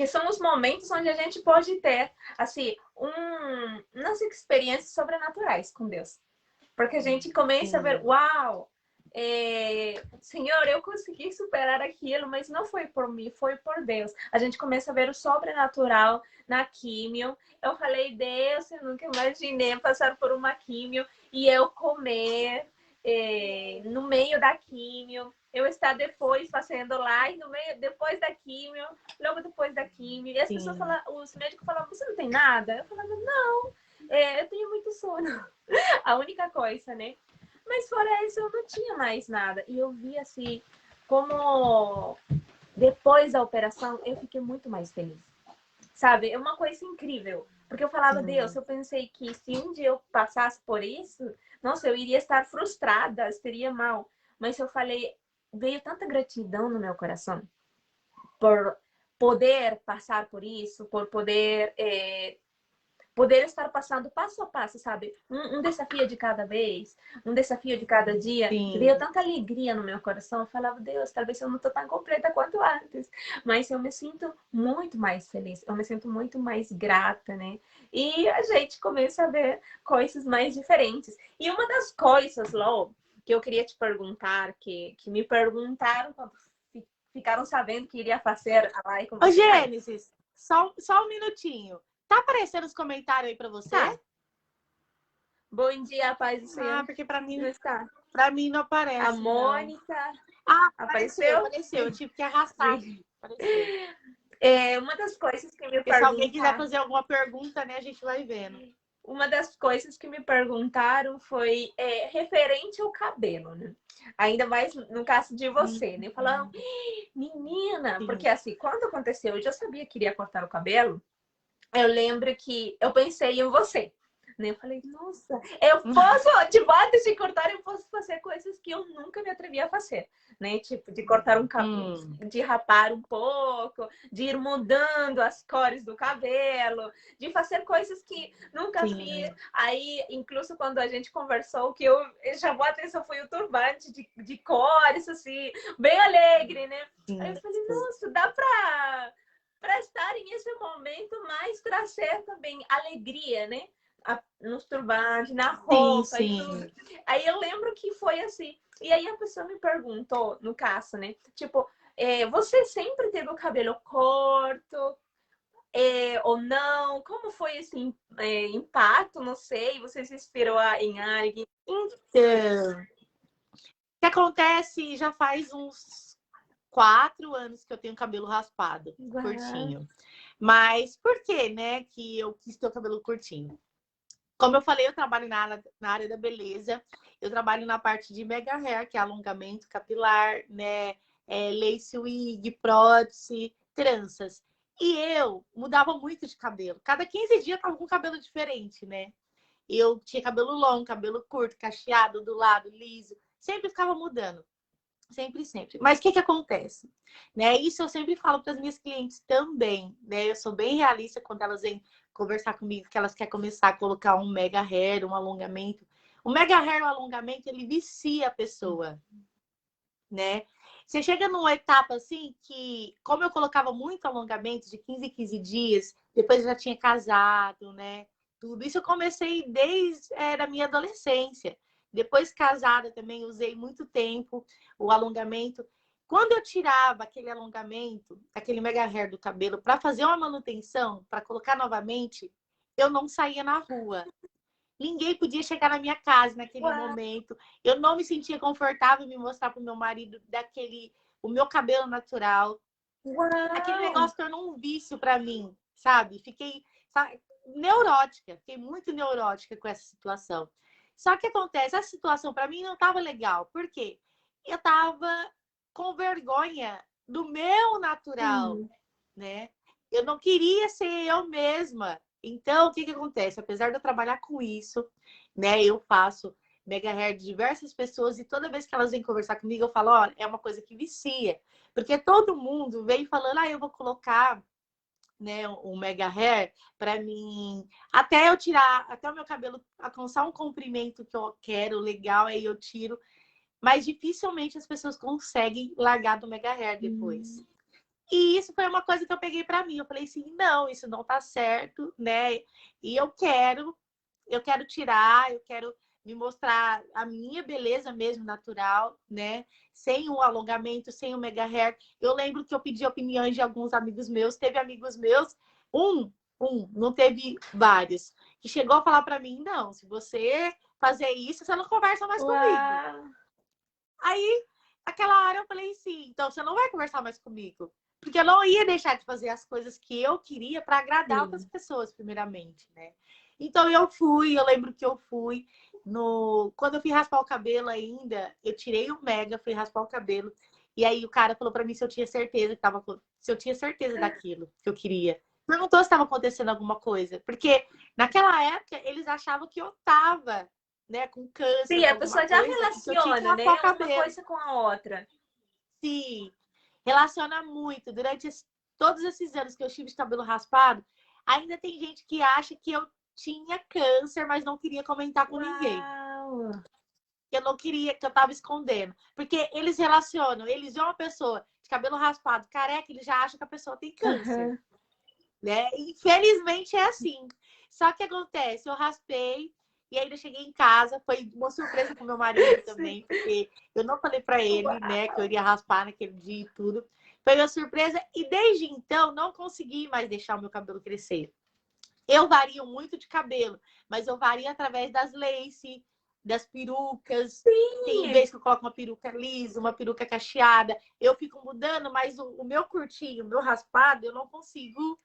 são os momentos onde a gente pode ter, assim, umas experiências sobrenaturais com Deus. Porque a gente começa a ver, uau, Senhor, eu consegui superar aquilo, mas não foi por mim, foi por Deus. A gente começa a ver o sobrenatural na químio. Eu falei, Deus, eu nunca imaginei passar por uma químio e eu comer no meio da químio. Eu estar depois fazendo lá e no meio, depois da químio, logo depois da químio. E as pessoas falavam, os médicos falavam, você não tem nada? Eu falava, não, eu tenho muito sono. A única coisa, né? Mas fora isso, eu não tinha mais nada. E eu vi assim, como depois da operação, eu fiquei muito mais feliz. Sabe? É uma coisa incrível. Porque eu falava, Deus, eu pensei que se um dia eu passasse por isso, nossa, eu iria estar frustrada, seria mal. Mas eu falei, veio tanta gratidão no meu coração por poder passar por isso, por poder estar passando passo a passo, sabe? Um desafio de cada vez, um desafio de cada dia. Sim. Veio tanta alegria no meu coração. Eu falava, Deus, talvez eu não estou tão completa quanto antes, mas eu me sinto muito mais feliz, eu me sinto muito mais grata, né? E a gente começa a ver coisas mais diferentes. E uma das coisas, Lô, que eu queria te perguntar, que me perguntaram quando ficaram sabendo que iria fazer a live com você. Ô, você. Gênesis, só um minutinho. Tá aparecendo os comentários aí para você? Tá. Bom dia, paz do Senhor. Porque para mim, Não está. para mim não aparece. A Mônica. Ah, apareceu? Apareceu. Eu tive que arrastar. Apareceu. Uma das coisas que me Porque se alguém quiser fazer alguma pergunta, né, a gente vai vendo. Uma das coisas que me perguntaram foi referente ao cabelo, né? Ainda mais no caso de você, né? Falaram, menina, porque assim, quando aconteceu, eu já sabia que iria cortar o cabelo. Eu lembro que eu pensei em você. Eu falei, nossa, eu posso, tipo, antes de cortar, eu posso fazer coisas que eu nunca me atrevi a fazer, né? Tipo, de cortar um cabelo, de rapar um pouco, de ir mudando as cores do cabelo, de fazer coisas que nunca vi. Aí, incluso quando a gente conversou, que eu chamou a atenção foi o turbante de cores, assim, bem alegre, né? Aí eu falei, nossa, dá para estar nesse momento, mas trazer também alegria, né? Nos turbantes, na roupa e tudo. Aí eu lembro que foi assim. E aí a pessoa me perguntou, no caso, né? Tipo, você sempre teve o cabelo curto ou não? Como foi esse impacto? Não sei. Você se inspirou em alguém? Então, que acontece, já faz uns 4 anos que eu tenho cabelo raspado, Uau. curtinho. Mas por que, né, que eu quis ter o cabelo curtinho? Como eu falei, eu trabalho na área da beleza. Eu trabalho na parte de mega hair, que é alongamento capilar, né? Lace wig, prótese, tranças. E eu mudava muito de cabelo. Cada 15 dias eu tava com um cabelo diferente, né? Eu tinha cabelo longo, cabelo curto, cacheado do lado, liso. Sempre ficava mudando. Sempre, sempre. Mas o que que acontece? Né? Isso eu sempre falo para as minhas clientes também, né? Eu sou bem realista quando elas vêm conversar comigo que elas querem começar a colocar um mega hair, um alongamento. O mega hair, o alongamento, ele vicia a pessoa, né? Você chega numa etapa assim que, como eu colocava muito alongamento de 15 em 15 dias, depois eu já tinha casado, né? Tudo isso eu comecei desde a minha adolescência. Depois casada também usei muito tempo o alongamento. Quando eu tirava aquele alongamento, aquele mega hair do cabelo para fazer uma manutenção, para colocar novamente, eu não saía na rua. Ninguém podia chegar na minha casa naquele Uau. momento. Eu não me sentia confortável em me mostrar para o meu marido o meu cabelo natural. Aquele Uau. negócio tornou um vício para mim, sabe? Fiquei, sabe, neurótica, fiquei muito neurótica com essa situação. Só que acontece, essa situação para mim não estava legal. Por quê? Eu estava com vergonha do meu natural, Sim. né? Eu não queria ser eu mesma. Então, o que que acontece? Apesar de eu trabalhar com isso, né? Eu faço mega hair de diversas pessoas e toda vez que elas vêm conversar comigo, eu falo, ó, é uma coisa que vicia. Porque todo mundo vem falando, eu vou colocar, né, um mega hair para mim, até eu tirar, até o meu cabelo alcançar um comprimento que eu quero, legal, aí eu tiro. Mas dificilmente as pessoas conseguem largar do mega hair depois. E isso foi uma coisa que eu peguei para mim. Eu falei assim, não, isso não tá certo, né? E eu quero tirar, eu quero me mostrar a minha beleza mesmo natural, né? Sem o alongamento, sem o mega hair. Eu lembro que eu pedi opiniões de alguns amigos meus. Teve amigos meus, não teve vários, que chegou a falar para mim, não, se você fazer isso, você não conversa mais comigo. Uau. Aí, naquela hora eu falei assim, então você não vai conversar mais comigo. Porque eu não ia deixar de fazer as coisas que eu queria para agradar outras Sim. pessoas, primeiramente, né? Então eu lembro que eu fui quando eu fui raspar o cabelo ainda, eu tirei o mega, fui raspar o cabelo, e aí o cara falou para mim se eu tinha certeza se eu tinha certeza daquilo que eu queria. Perguntou se estava acontecendo alguma coisa, porque naquela época eles achavam que eu tava, né, com câncer, Sim, com a alguma pessoa já coisa, e que eu tinha que relaciona, raspar o né? Uma cabelo. coisa com a outra. Sim, relaciona muito. Todos esses anos que eu tive de cabelo raspado, ainda tem gente que acha que eu tinha câncer, mas não queria comentar com ninguém. Uau. Que eu não queria, que eu tava escondendo. Porque eles relacionam, eles veem uma pessoa de cabelo raspado, careca, eles já acham que a pessoa tem câncer, Uhum. né? Infelizmente é assim. Só que acontece, eu raspei e ainda cheguei em casa, foi uma surpresa pro meu marido Sim. também, porque eu não falei para ele, né, que eu Uau. iria raspar naquele dia e tudo. Foi uma surpresa e desde então não consegui mais deixar o meu cabelo crescer. Eu vario muito de cabelo, mas eu vario através das lace, das perucas. Tem Sim. vezes que eu coloco uma peruca lisa, uma peruca cacheada. Eu fico mudando, mas o meu curtinho, o meu raspado, eu não consigo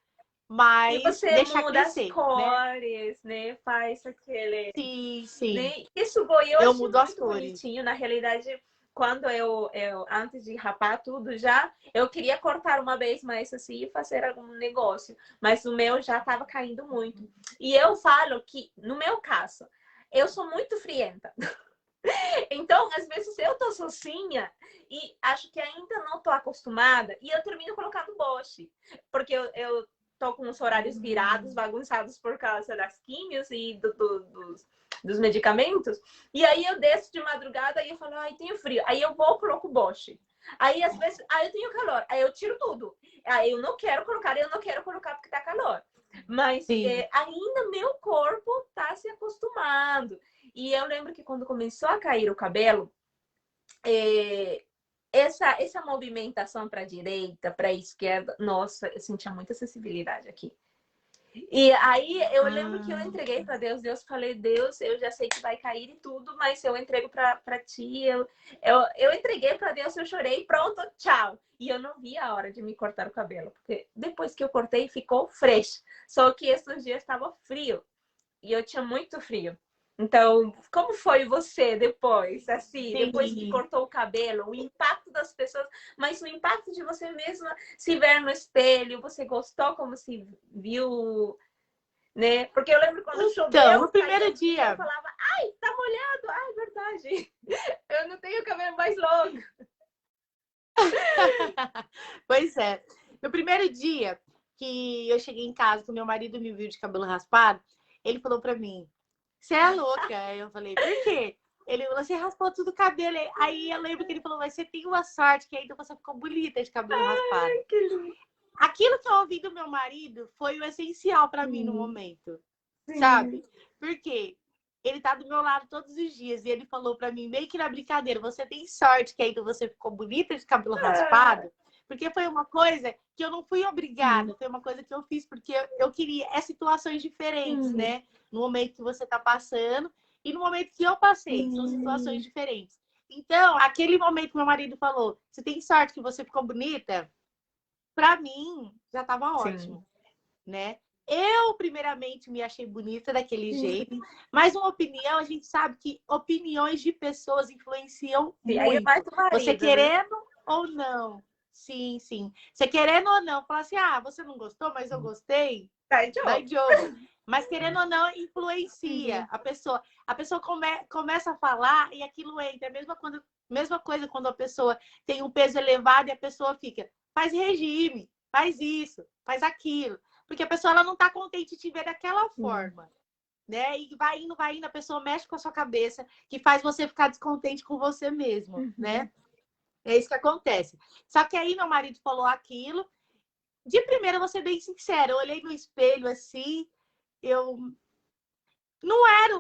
E mais você deixar muda as crescer, né? cores, né? Faz aquele, Sim, sim. né? Isso foi, eu Eu achei mudo as muito cores. bonitinho. Na realidade, quando eu antes de rapar tudo já, eu queria cortar uma vez mais assim e fazer algum negócio. Mas o meu já estava caindo muito. E eu falo que, no meu caso, eu sou muito frienta. Então, às vezes eu tô sozinha e acho que ainda não tô acostumada e eu termino colocando Bosch, porque eu tô com os horários virados, bagunçados por causa das químios e dos medicamentos. E aí eu desço de madrugada e eu falo, ai, tenho frio. Aí eu vou, coloco Bosch. Aí, às vezes, eu tenho calor. Aí eu tiro tudo. Aí eu não quero colocar porque tá calor. Mas Sim. ainda meu corpo tá se acostumando. E eu lembro que quando começou a cair o cabelo, essa movimentação para a direita, para a esquerda, nossa, eu sentia muita sensibilidade aqui. E aí eu lembro que eu Ah, entreguei para Deus. Deus falei, Deus, eu já sei que vai cair e tudo, mas eu entrego para ti. Eu entreguei para Deus, eu chorei, pronto, tchau. E eu não vi a hora de me cortar o cabelo, porque depois que eu cortei ficou fresh. Só que esses dias estava frio e eu tinha muito frio. Então, como foi você depois, assim, depois que sim. cortou o cabelo, o impacto das pessoas, mas o impacto de você mesma se ver no espelho, você gostou como se viu, né? Porque eu lembro quando Então, choveu, no caía primeiro e eu dia, falava, ai, tá molhado, ai, verdade, eu não tenho cabelo mais longo. pois é, no primeiro dia que eu cheguei em casa, que meu marido me viu de cabelo raspado, ele falou pra mim, você é louca? Aí eu falei, por quê? Ele falou, você raspou tudo o cabelo. Aí eu lembro que ele falou, mas você tem uma sorte, que ainda você ficou bonita de cabelo raspado. Ai, que lindo. Aquilo que eu ouvi do meu marido foi o essencial para mim no Sim, momento, sim. sabe? Porque ele tá do meu lado todos os dias e ele falou para mim, meio que na brincadeira, você tem sorte que ainda você ficou bonita de cabelo Ah, raspado, porque foi uma coisa que eu não fui sim, obrigada, foi uma coisa que eu fiz porque eu queria, é situações diferentes, sim, né? No momento que você tá passando e no momento que eu passei, são situações sim, diferentes. Então, aquele momento que meu marido falou, você tem sorte que você ficou bonita, para mim já estava sim. ótimo, né? Eu, primeiramente, me achei bonita daquele jeito, Sim. mas uma opinião, a gente sabe que opiniões de pessoas influenciam Sim, ainda mais muito. do Você marido, né? querendo ou não. Sim, sim. Você querendo ou não, falar assim, ah, você não gostou, mas eu gostei, Tá, Joe? dá jogo. Mas querendo ou não, influencia Sim. a pessoa. A pessoa começa a falar e aquilo entra. Mesma coisa quando a pessoa tem um peso elevado e a pessoa fica, faz regime, faz isso, faz aquilo. Porque a pessoa ela não está contente de te ver daquela Sim. forma, né? E vai indo, a pessoa mexe com a sua cabeça, que faz você ficar descontente com você mesmo, Uhum. né? É isso que acontece. Só que aí meu marido falou aquilo. De primeira, eu vou ser bem sincera, eu olhei no espelho assim, eu não era,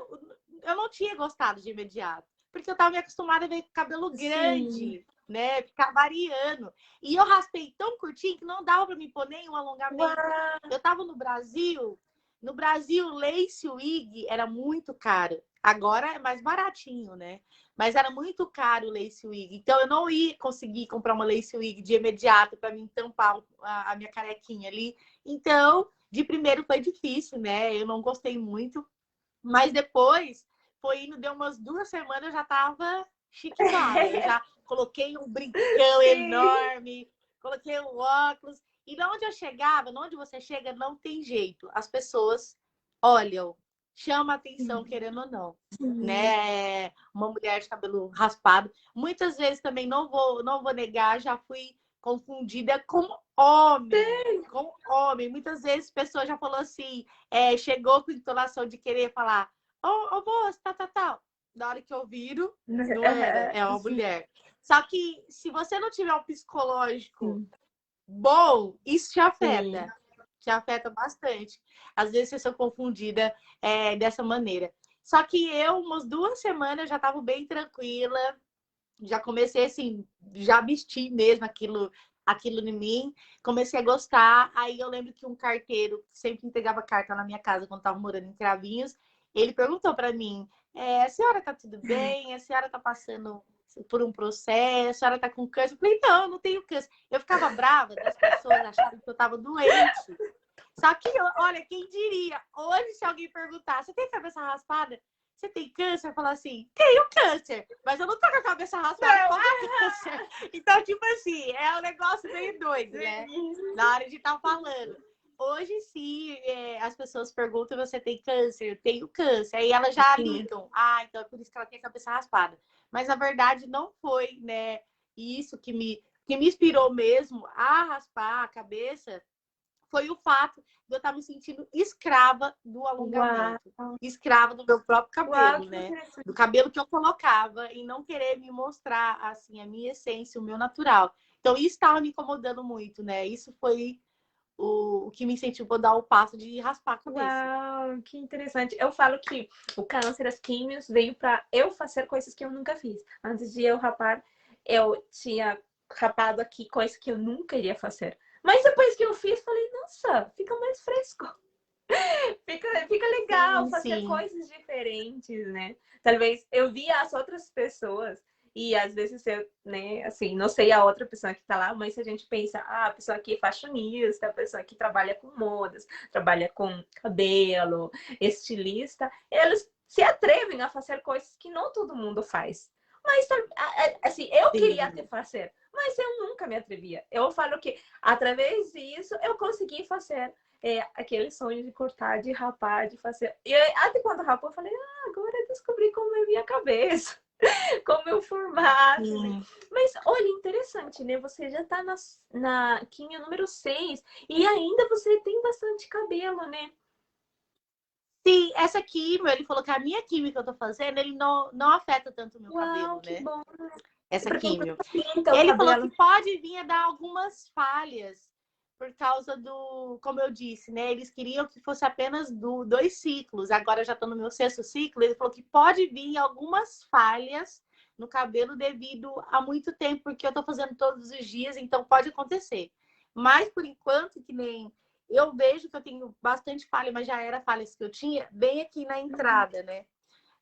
eu não tinha gostado de imediato, porque eu estava me acostumada a ver cabelo Sim. grande, né? Ficar variando. E eu raspei tão curtinho que não dava para me pôr nenhum alongamento. Uau. Eu estava no Brasil, lace wig era muito caro. Agora é mais baratinho, né? Mas era muito caro o lace wig. Então eu não ia conseguir comprar uma lace wig de imediato para me tampar a minha carequinha ali. Então, de primeiro foi difícil, né? Eu não gostei muito. Mas depois, foi indo, deu umas 2 semanas, eu já tava chique bala. Eu já coloquei um brincão Sim. enorme, coloquei um óculos. E de onde eu chegava, de onde você chega, não tem jeito. As pessoas olham, chama atenção, querendo ou não. Sim. Né? Uma mulher de cabelo raspado. Muitas vezes também, não vou negar, já fui confundida com homem. Com homem. Muitas vezes a pessoa já falou assim, chegou com entonação de querer falar, ô moço, tal. Na hora que eu viro, não era, é uma Sim. mulher. Só que se você não tiver um psicológico Sim. bom, isso Sim. te afeta bastante. Às vezes você é confundida dessa maneira. Só que eu, umas 2 semanas, já estava bem tranquila, já comecei assim, já vestir mesmo aquilo em mim, comecei a gostar. Aí eu lembro que um carteiro que sempre entregava carta na minha casa quando estava morando em Cravinhos, ele perguntou para mim: a senhora tá tudo bem? A senhora tá passando por um processo? A senhora tá com câncer? Eu falei: não, não tenho câncer. Eu ficava brava das pessoas acharem que eu estava doente. Só que, olha, quem diria? Hoje, se alguém perguntar, você tem cabeça raspada? Você tem câncer? Eu falo assim, tenho câncer, mas eu não tô com a cabeça raspada por Não. causa do câncer. Então, tipo assim, é um negócio meio doido, né? Sim. Na hora de estar falando. Hoje, sim, as pessoas perguntam, você tem câncer? Eu tenho câncer. Aí elas já Sim. ligam. Ah, então é por isso que ela tem a cabeça raspada. Mas, na verdade, não foi, né? Isso que me inspirou mesmo a raspar a cabeça foi o fato de eu estar me sentindo escrava do Uau. alongamento, escrava do meu próprio Uau, cabelo, que né? interessante. Do cabelo que eu colocava e não querer me mostrar assim a minha essência, o meu natural. Então isso estava me incomodando muito, né? Isso foi o que me incentivou a dar o passo de raspar a cabeça. Uau, que interessante. Eu falo que o câncer, as químios, veio para eu fazer coisas que eu nunca fiz. Antes de eu rapar, eu tinha rapado aqui coisas que eu nunca iria fazer. Mas depois que eu fiz, falei, nossa, fica mais fresco. Fica legal Sim, fazer sim. coisas diferentes, né? Talvez eu via as outras pessoas e às vezes eu, né, assim, não sei a outra pessoa que tá lá, mas se a gente pensa, ah, a pessoa aqui é fashionista, a pessoa que trabalha com modas, trabalha com cabelo, estilista, eles se atrevem a fazer coisas que não todo mundo faz. Mas, assim, eu queria Sim. até fazer, mas eu nunca me atrevia. Eu falo que, através disso, eu consegui fazer aquele sonho de cortar, de rapar, de fazer. E até quando rapou, eu falei, ah, agora eu descobri como é minha cabeça, como é o formato, né? Sim. Mas olha, interessante, né? Você já tá na quinha número 6 e ainda você tem bastante cabelo, né? Sim, essa químio, ele falou que a minha químio que eu tô fazendo, ele não afeta tanto o meu Uau, cabelo, que né? bom. Essa Porque então químio. pinta o Ele falou que cabelo. pode vir a dar algumas falhas por causa do, como eu disse, né? Eles queriam que fosse apenas 2 ciclos. Agora eu já estou no meu 6º ciclo. Ele falou que pode vir algumas falhas no cabelo devido a muito tempo, porque eu estou fazendo todos os dias, então pode acontecer. Mas por enquanto, que nem eu vejo que eu tenho bastante falha, mas já era falhas que eu tinha bem aqui na entrada, né?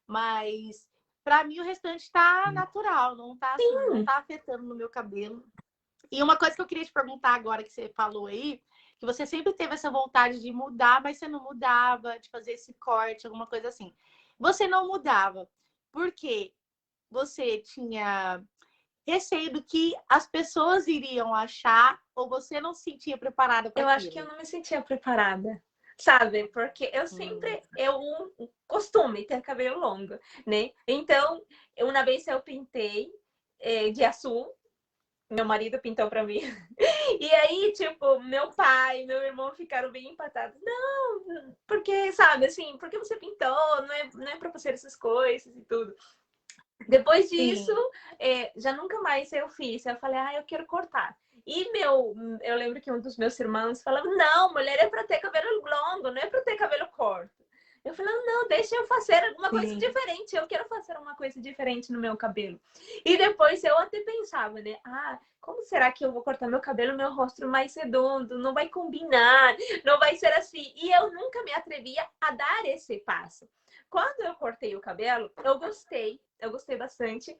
Mas para mim o restante está natural, não tá assim, não tá afetando no meu cabelo. E uma coisa que eu queria te perguntar agora que você falou aí, que você sempre teve essa vontade de mudar, mas você não mudava, de fazer esse corte, alguma coisa assim. Você não mudava porque você tinha receio do que as pessoas iriam achar ou você não se sentia preparada para Eu acho que eu aquilo? não me sentia preparada, sabe? Porque eu Hum. sempre, eu costume ter cabelo longo, né? Então, uma vez eu pintei de azul, meu marido pintou para mim. E aí, tipo, meu pai, meu irmão ficaram bem empatados. Não, porque, sabe, assim, porque você pintou, não é pra fazer essas coisas e tudo. Depois disso, Sim, já nunca mais eu fiz. Eu falei, ah, eu quero cortar. E eu lembro que um dos meus irmãos falava, não, mulher é para ter cabelo longo, não é para ter cabelo curto. Eu falei, não, deixa eu fazer alguma coisa sim. diferente. Eu quero fazer uma coisa diferente no meu cabelo. E depois eu até pensava, né? Ah, como será que eu vou cortar meu cabelo, meu rosto mais redondo? Não vai combinar, não vai ser assim. E eu nunca me atrevia a dar esse passo. Quando eu cortei o cabelo, eu gostei bastante.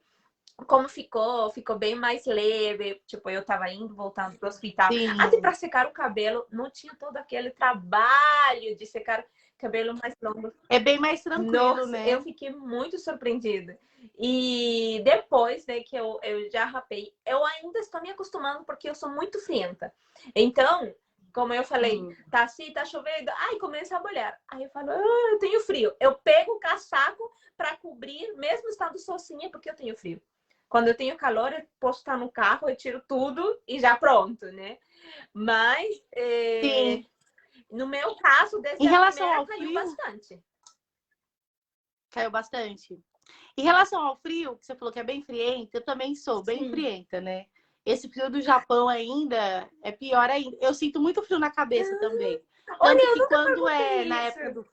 Como ficou bem mais leve. Tipo, eu tava indo, voltando pro hospital. Até Sim. para secar o cabelo, não tinha todo aquele trabalho de secar cabelo mais longo. É bem mais tranquilo, Nossa, eu né? fiquei muito surpreendida. E depois, né, que eu já rapei, eu ainda estou me acostumando porque eu sou muito frienta. Então, como eu falei, Sim. tá assim, tá chovendo, ai, começa a molhar. Aí eu falo, ah, eu tenho frio. Eu pego o casaco para cobrir, mesmo estando sozinha, porque eu tenho frio. Quando eu tenho calor, eu posso estar no carro, eu tiro tudo e já pronto, né? Mas, Sim. no meu caso, desde Em a relação primeira, ao caiu frio, bastante. caiu bastante. Em relação ao frio, que você falou que é bem frienta, eu também sou bem Sim. frienta, né? Esse frio do Japão ainda é pior ainda. Eu sinto muito frio na cabeça também. Olha, Tanto eu que nunca quando é perguntei na isso. época do.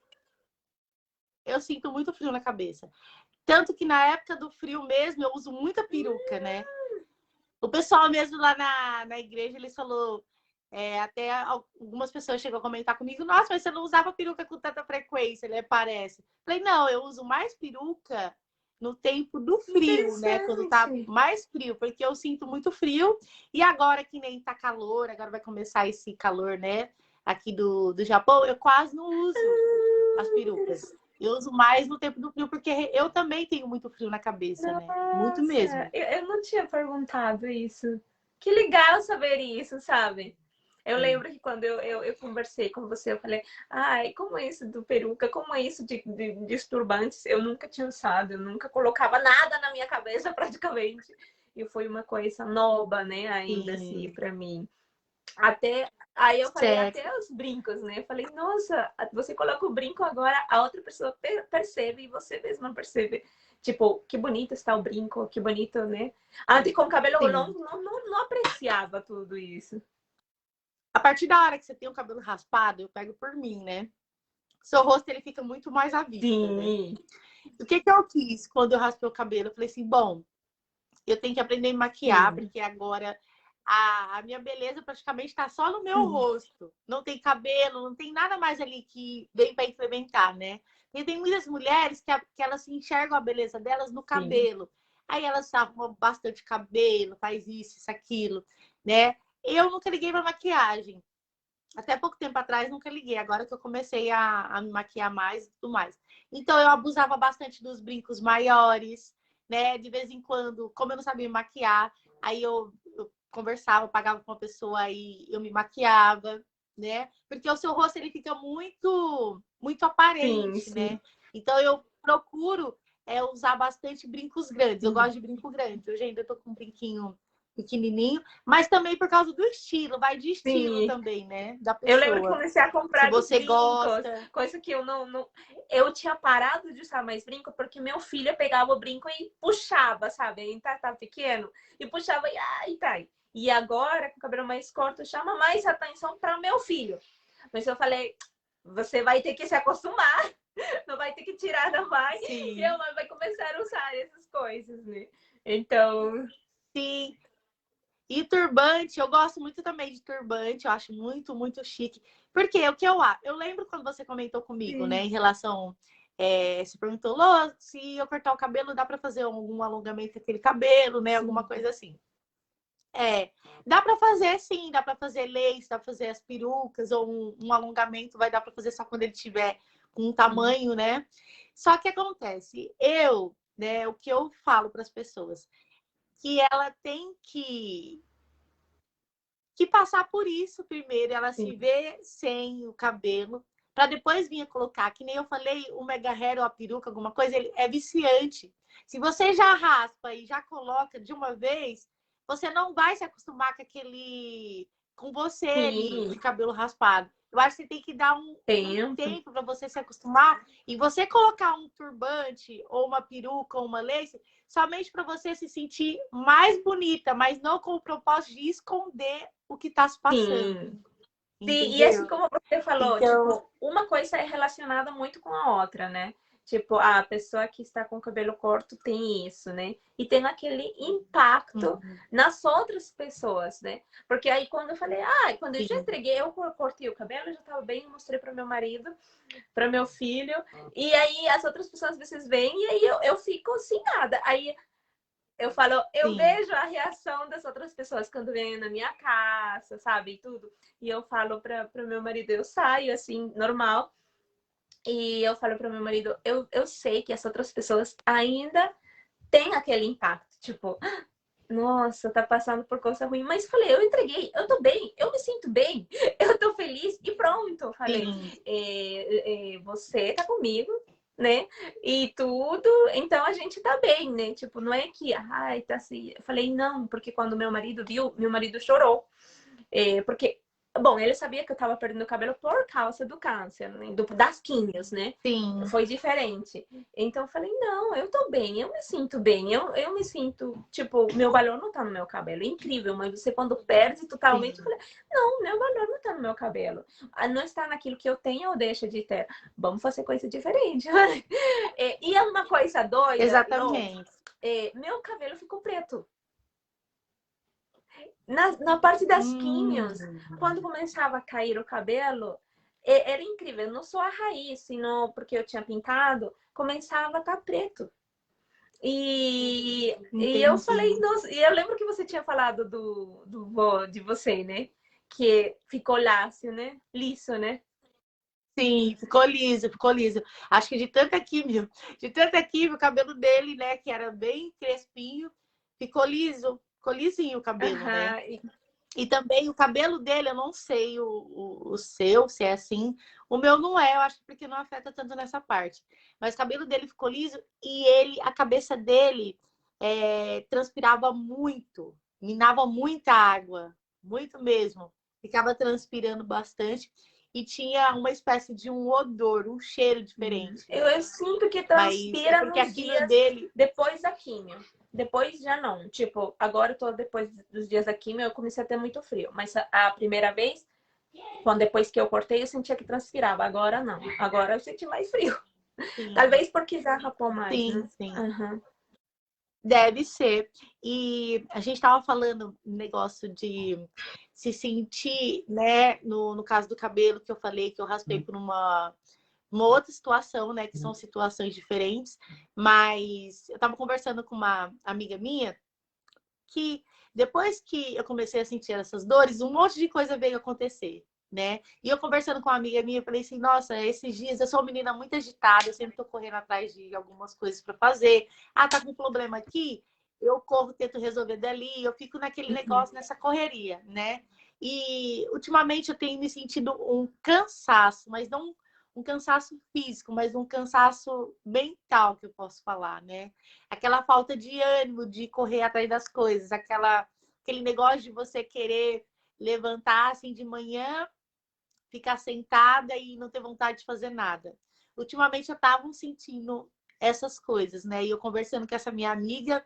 Eu sinto muito frio na cabeça. Tanto que na época do frio mesmo, eu uso muita peruca, né? O pessoal mesmo lá na igreja, eles falou. Até algumas pessoas chegam a comentar comigo, nossa, mas você não usava peruca com tanta frequência, né? Parece. Falei, não, eu uso mais peruca no tempo do frio, né? Quando tá Interessante. mais frio, porque eu sinto muito frio. E agora que nem tá calor, agora vai começar esse calor, né? Aqui do Japão, eu quase não uso as perucas. Eu uso mais no tempo do frio, porque eu também tenho muito frio na cabeça, né? Muito Nossa, mesmo. eu não tinha perguntado isso. Que legal saber isso, sabe? Eu Sim. lembro que quando eu conversei com você, eu falei, ai, como é isso do peruca, como é isso de disturbantes? Eu nunca tinha usado, eu nunca colocava nada na minha cabeça praticamente. E foi uma coisa nova, né, ainda assim, Sim. para mim. Até aí eu falei Certo. até os brincos, né? Eu falei, nossa, você coloca o brinco agora, a outra pessoa percebe e você mesmo não percebe. Tipo, que bonito está o brinco, que bonito, né? Antes com cabelo Sim. longo não apreciava tudo isso. A partir da hora que você tem o cabelo raspado, eu pego por mim, né? Seu rosto ele fica muito mais à vista, né? Sim. O que que eu quis quando eu raspei o cabelo? Eu falei assim, bom, eu tenho que aprender a me maquiar, Sim. porque agora a minha beleza praticamente está só no meu rosto. Não tem cabelo, não tem nada mais ali que vem para incrementar, né? E tem muitas mulheres que elas se enxergam a beleza delas no Sim. cabelo. Aí elas arrumam bastante cabelo, faz isso, aquilo, né? Eu nunca liguei para maquiagem. Até pouco tempo atrás nunca liguei. Agora que eu comecei a me maquiar mais e tudo mais. Então eu abusava bastante dos brincos maiores, né? De vez em quando, como eu não sabia me maquiar, aí eu conversava, pagava com uma pessoa e eu me maquiava, né? Porque o seu rosto ele fica muito Sim, aparente, sim. né? Então eu procuro usar bastante brincos grandes. Eu Sim. gosto de brinco grande. Hoje ainda tô com um brinquinho pequenininho, mas também por causa do estilo, vai de estilo Sim. também, né? Da Eu lembro que pessoa. comecei a Se comprar os você brincos, gosta. coisa que eu não... Eu tinha parado de usar mais brinco porque meu filho pegava o brinco e puxava, sabe? Ele tá pequeno e puxava e ai, tá. E agora, com o cabelo mais curto, chama mais atenção para meu filho. Mas eu falei, você vai ter que se acostumar, não vai ter que tirar, não vai. E a Sim, mãe vai começar a usar essas coisas, né? Então, sim. E turbante, eu gosto muito também de turbante, eu acho muito chique. Porque o que eu lembro quando você comentou comigo, né, sim, em relação. Você perguntou, Lô, se eu cortar o cabelo, dá para fazer algum alongamento daquele cabelo, né? Alguma sim, coisa assim. É, dá para fazer sim, dá para fazer lace, dá para fazer as perucas ou um alongamento, vai dar para fazer só quando ele tiver com um sim, tamanho, né? Só que acontece, né, o que eu falo para as pessoas, que ela tem que passar por isso primeiro, ela se sim, vê sem o cabelo, para depois vir a colocar, que nem eu falei, o mega hair ou a peruca, alguma coisa, ele é viciante. Se você já raspa e já coloca de uma vez, você não vai se acostumar com aquele, com você ali sim, de cabelo raspado. Eu acho que você tem que dar um tempo. tempo para você se acostumar e você colocar um turbante ou uma peruca ou uma lace somente para você se sentir mais bonita, mas não com o propósito de esconder o que está se passando. Sim. Sim, e assim Entendeu? como você falou, Então, tipo, uma coisa é relacionada muito com a outra, né? Tipo, a pessoa que está com o cabelo curto tem isso, né? E tem aquele impacto nas outras pessoas, né? Porque aí quando eu falei, quando eu já sim, entreguei, eu cortei o cabelo, eu já estava bem, eu mostrei para meu marido, para meu filho, e aí as outras pessoas às vezes vêm e aí eu fico sem nada. Aí eu falo, eu sim. vejo a reação das outras pessoas quando vêm na minha casa, sabe? E tudo. E eu falo para o meu marido, eu saio assim, normal. E eu falo para o meu marido, eu sei que as outras pessoas ainda têm aquele impacto. Tipo, nossa, tá passando por coisa ruim. Mas falei, eu entreguei, eu tô bem, eu me sinto bem, eu tô feliz e pronto. Falei, Sim, você tá comigo, né? E tudo, então a gente tá bem, né? Tipo, não é que, ai, tá assim. Eu falei, não, porque quando meu marido viu, meu marido chorou. Porque, bom, ele sabia que eu tava perdendo o cabelo por causa do câncer, né? Das químios, né? sim, Foi diferente. Então eu falei, não, eu tô bem, eu me sinto bem, eu me sinto, tipo, meu valor não tá no meu cabelo. É incrível, mas você quando perde totalmente, eu sim. falei, não, meu valor não tá no meu cabelo. Não está naquilo que eu tenho ou deixa de ter. Vamos fazer coisa diferente. E é uma coisa doida, Lô, Exatamente. meu cabelo ficou preto. Na parte das químios, quando Hum, começava a cair o cabelo, era incrível. Não só a raiz, sino porque eu tinha pintado, começava a estar preto. E eu falei, entendi. nossa, e eu lembro que você tinha falado do vô de você, né? Que ficou lácio, né? Liso, né? Sim, ficou liso, ficou liso. Acho que de tanta química, o cabelo dele, né, que era bem crespinho, ficou liso, ficou lisinho o cabelo, né? Aham, E também o cabelo dele, eu não sei o seu, se é assim. O meu não é, eu acho porque não afeta tanto nessa parte. Mas o cabelo dele ficou liso e a cabeça dele transpirava muito, minava muita água, muito mesmo. Ficava transpirando bastante e tinha uma espécie de um odor, um cheiro diferente. eu sinto que Mas é transpira porque a nos quimio dias dele, depois da quimio. Depois já não. Tipo, agora eu tô depois dos dias da quimio, eu comecei a ter muito frio. Mas a primeira vez, quando depois que eu cortei, eu sentia que transpirava. Agora não. Agora eu senti mais frio. sim, Talvez porque já rapou mais, sim, né? sim. Uhum. Deve ser. E a gente estava falando um negócio de se sentir, né? No caso do cabelo que eu falei, que eu raspei por uma outra situação, né? Que são situações diferentes. Mas eu estava conversando com uma amiga minha que depois que eu comecei a sentir essas dores, um monte de coisa veio acontecer, né? E eu conversando com uma amiga minha, eu falei assim, nossa, esses dias eu sou uma menina muito agitada, eu sempre tô correndo atrás de algumas coisas para fazer. Ah, tá com um problema aqui? Eu corro, tento resolver dali, eu fico naquele negócio, nessa correria, né? E ultimamente eu tenho me sentido um cansaço, mas não um cansaço físico, mas um cansaço mental, que eu posso falar, né? Aquela falta de ânimo de correr atrás das coisas, aquele negócio de você querer levantar assim de manhã, ficar sentada e não ter vontade de fazer nada. Ultimamente eu estava sentindo essas coisas, né? E eu conversando com essa minha amiga,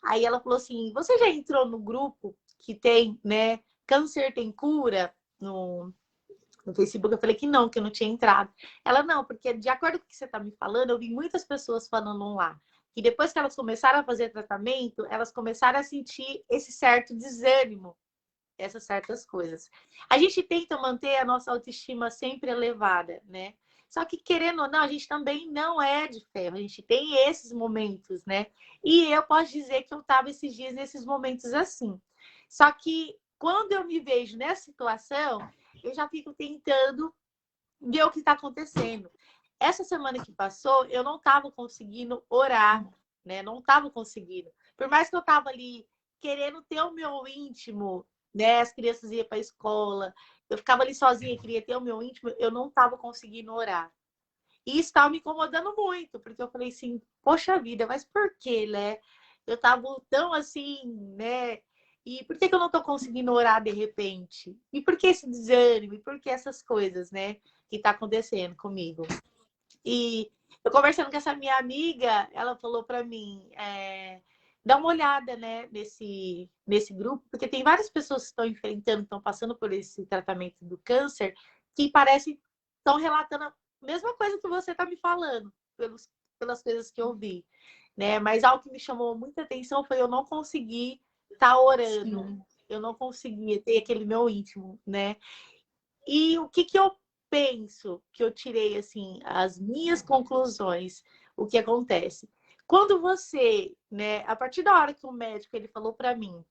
aí ela falou assim: você já entrou no grupo que tem, né? Câncer tem cura no Facebook? Eu falei que eu não tinha entrado. Ela, não, porque de acordo com o que você está me falando, eu vi muitas pessoas falando lá. E depois que elas começaram a fazer tratamento, elas começaram a sentir esse certo desânimo, essas certas coisas. A gente tenta manter a nossa autoestima sempre elevada, né? Só que, querendo ou não, a gente também não é de ferro. A gente tem esses momentos, né? E eu posso dizer que eu estava esses dias nesses momentos assim. Só que quando eu me vejo nessa situação, eu já fico tentando ver o que está acontecendo. Essa semana que passou, eu não estava conseguindo orar, né? Não estava conseguindo. Por mais que eu estava ali querendo ter o meu íntimo, né? As crianças iam para a escola, eu ficava ali sozinha, queria ter o meu íntimo, eu não estava conseguindo orar. E isso estava me incomodando muito, porque eu falei assim, poxa vida, mas por quê, né? Eu estava tão assim, né? E por que eu não estou conseguindo orar de repente? E por que esse desânimo? E por que essas coisas, né? Que está acontecendo comigo? E eu conversando com essa minha amiga, ela falou para mim, dá uma olhada, né, nesse grupo, porque tem várias pessoas que estão enfrentando, estão passando por esse tratamento do câncer, que parecem estão relatando a mesma coisa que você está me falando, pelas coisas que eu vi, né? Mas algo que me chamou muita atenção foi eu não conseguir estar orando, Sim. eu não conseguia ter aquele meu íntimo, né? E o que eu penso que eu tirei, assim, as minhas conclusões, o que acontece? Quando você, né, a partir da hora que o médico ele falou para mim,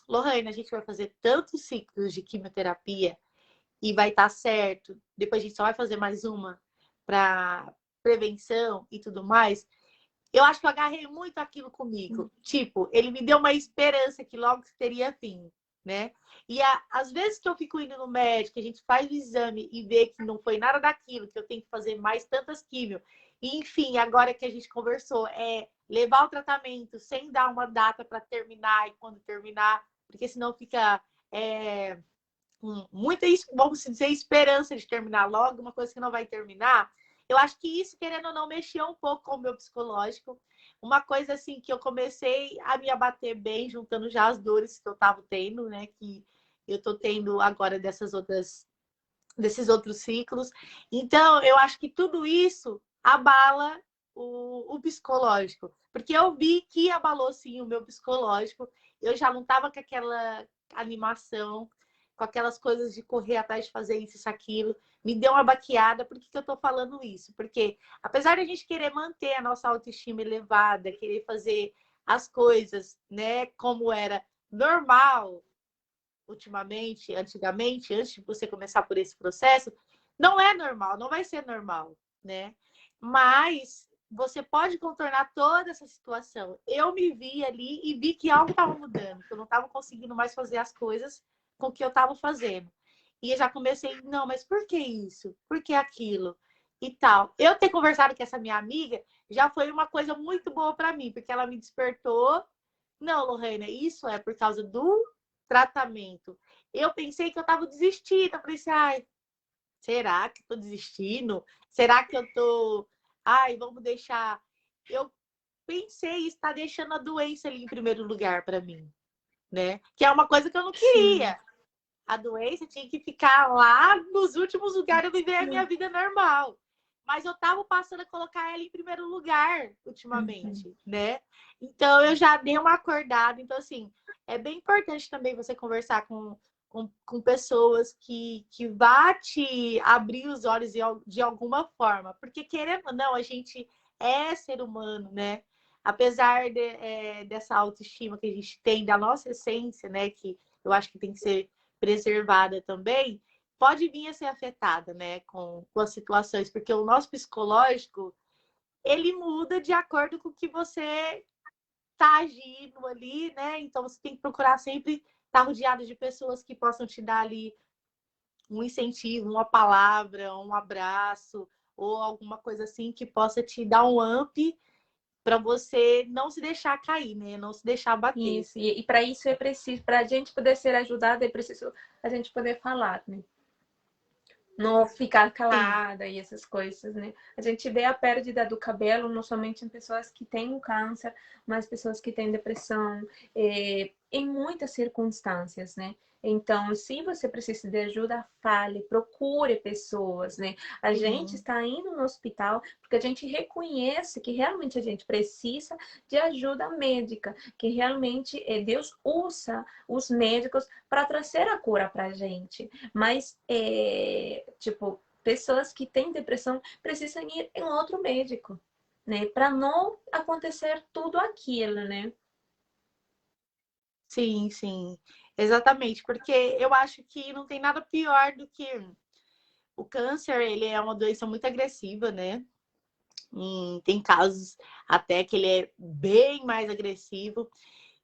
Lohane, a gente vai fazer tantos ciclos de quimioterapia e vai estar certo, depois a gente só vai fazer mais uma para prevenção e tudo mais, eu acho que eu agarrei muito aquilo comigo. Tipo, ele me deu uma esperança que logo teria fim, né? E às vezes que eu fico indo no médico, a gente faz o exame e vê que não foi nada daquilo, que eu tenho que fazer mais tantas químio. E, enfim, agora que a gente conversou, é levar o tratamento sem dar uma data para terminar e quando terminar, porque senão fica muita, vamos dizer, esperança de terminar logo, uma coisa que não vai terminar. Eu acho que isso, querendo ou não, mexeu um pouco com o meu psicológico. Uma coisa assim que eu comecei a me abater bem, juntando já as dores que eu estava tendo, né? Que eu tô tendo agora desses outros ciclos. Então, eu acho que tudo isso abala o psicológico. Porque eu vi que abalou, sim, o meu psicológico. Eu já não estava com aquela animação, com aquelas coisas de correr atrás de fazer isso aquilo. Me deu uma baqueada. Por que eu estou falando isso? Porque, apesar de a gente querer manter a nossa autoestima elevada, querer fazer as coisas, né, como era normal, ultimamente, antigamente, antes de você começar por esse processo, não é normal, não vai ser normal, né? Mas você pode contornar toda essa situação. Eu me vi ali e vi que algo estava mudando, que eu não estava conseguindo mais fazer as coisas com o que eu estava fazendo. E eu já comecei, não, mas por que isso? Por que aquilo? E tal. Eu ter conversado com essa minha amiga já foi uma coisa muito boa para mim, porque ela me despertou. Não, Lorena, isso é por causa do tratamento. Eu pensei que eu estava desistindo. Eu falei assim, ai, será que estou desistindo? Será que eu estou... Ai, vamos deixar... Eu pensei estar deixando a doença ali em primeiro lugar para mim, né? Que é uma coisa que eu não Sim. queria. A doença tinha que ficar lá nos últimos lugares e viver a minha vida normal. mas eu tava passando a colocar ela em primeiro lugar Uhum. ultimamente, né? Então eu já dei uma acordada. Então, assim, é bem importante também você conversar com pessoas que vá te abrir os olhos de alguma forma. Porque, querendo ou não, a gente é ser humano, né? Apesar dessa autoestima que a gente tem, da nossa essência, né? Que eu acho que tem que ser preservada também, pode vir a ser afetada, né, com as situações, porque o nosso psicológico, ele muda de acordo com o que você tá agindo ali, né? Então você tem que procurar sempre estar rodeado de pessoas que possam te dar ali um incentivo, uma palavra, um abraço ou alguma coisa assim que possa te dar um up para você não se deixar cair, né? Não se deixar bater. Isso, e para isso é preciso, para a gente poder ser ajudado, é preciso a gente poder falar, né? Não ficar Sim. calada e essas coisas, né? A gente vê a perda do cabelo não somente em pessoas que têm câncer, mas pessoas que têm depressão, em muitas circunstâncias, né? Então, se você precisa de ajuda, fale, procure pessoas, né? A gente Sim. está indo no hospital porque a gente reconhece que realmente a gente precisa de ajuda médica, que realmente Deus usa os médicos para trazer a cura para a gente. Mas, tipo, pessoas que têm depressão precisam ir em outro médico, né? Para não acontecer tudo aquilo, né? Sim, sim, exatamente, porque eu acho que não tem nada pior do que o câncer, ele é uma doença muito agressiva, né? E tem casos até que ele é bem mais agressivo.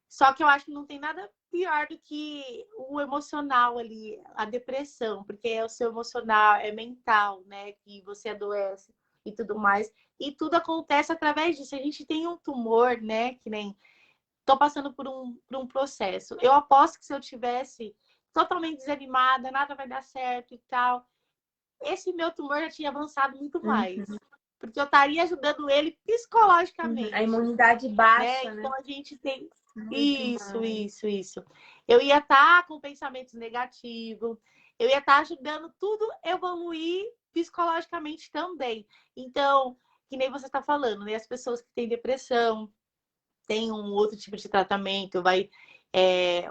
Só que eu acho que não tem nada pior do que o emocional ali, a depressão, porque é o seu emocional, é mental, né? Que você adoece e tudo mais. E tudo acontece através disso. A gente tem um tumor, né? Que nem tô passando por um processo. Eu aposto que se eu tivesse totalmente desanimada, nada vai dar certo e tal, esse meu tumor já tinha avançado muito mais. Uhum, Porque eu estaria ajudando ele uhum. A psicologicamente, imunidade né? baixa, Então né? a gente tem Muito isso, mais. isso, isso. Eu ia estar com pensamentos negativos, eu ia estar ajudando tudo a evoluir psicologicamente também. Então, que nem você está falando, né? As pessoas que têm depressão, tem um outro tipo de tratamento, vai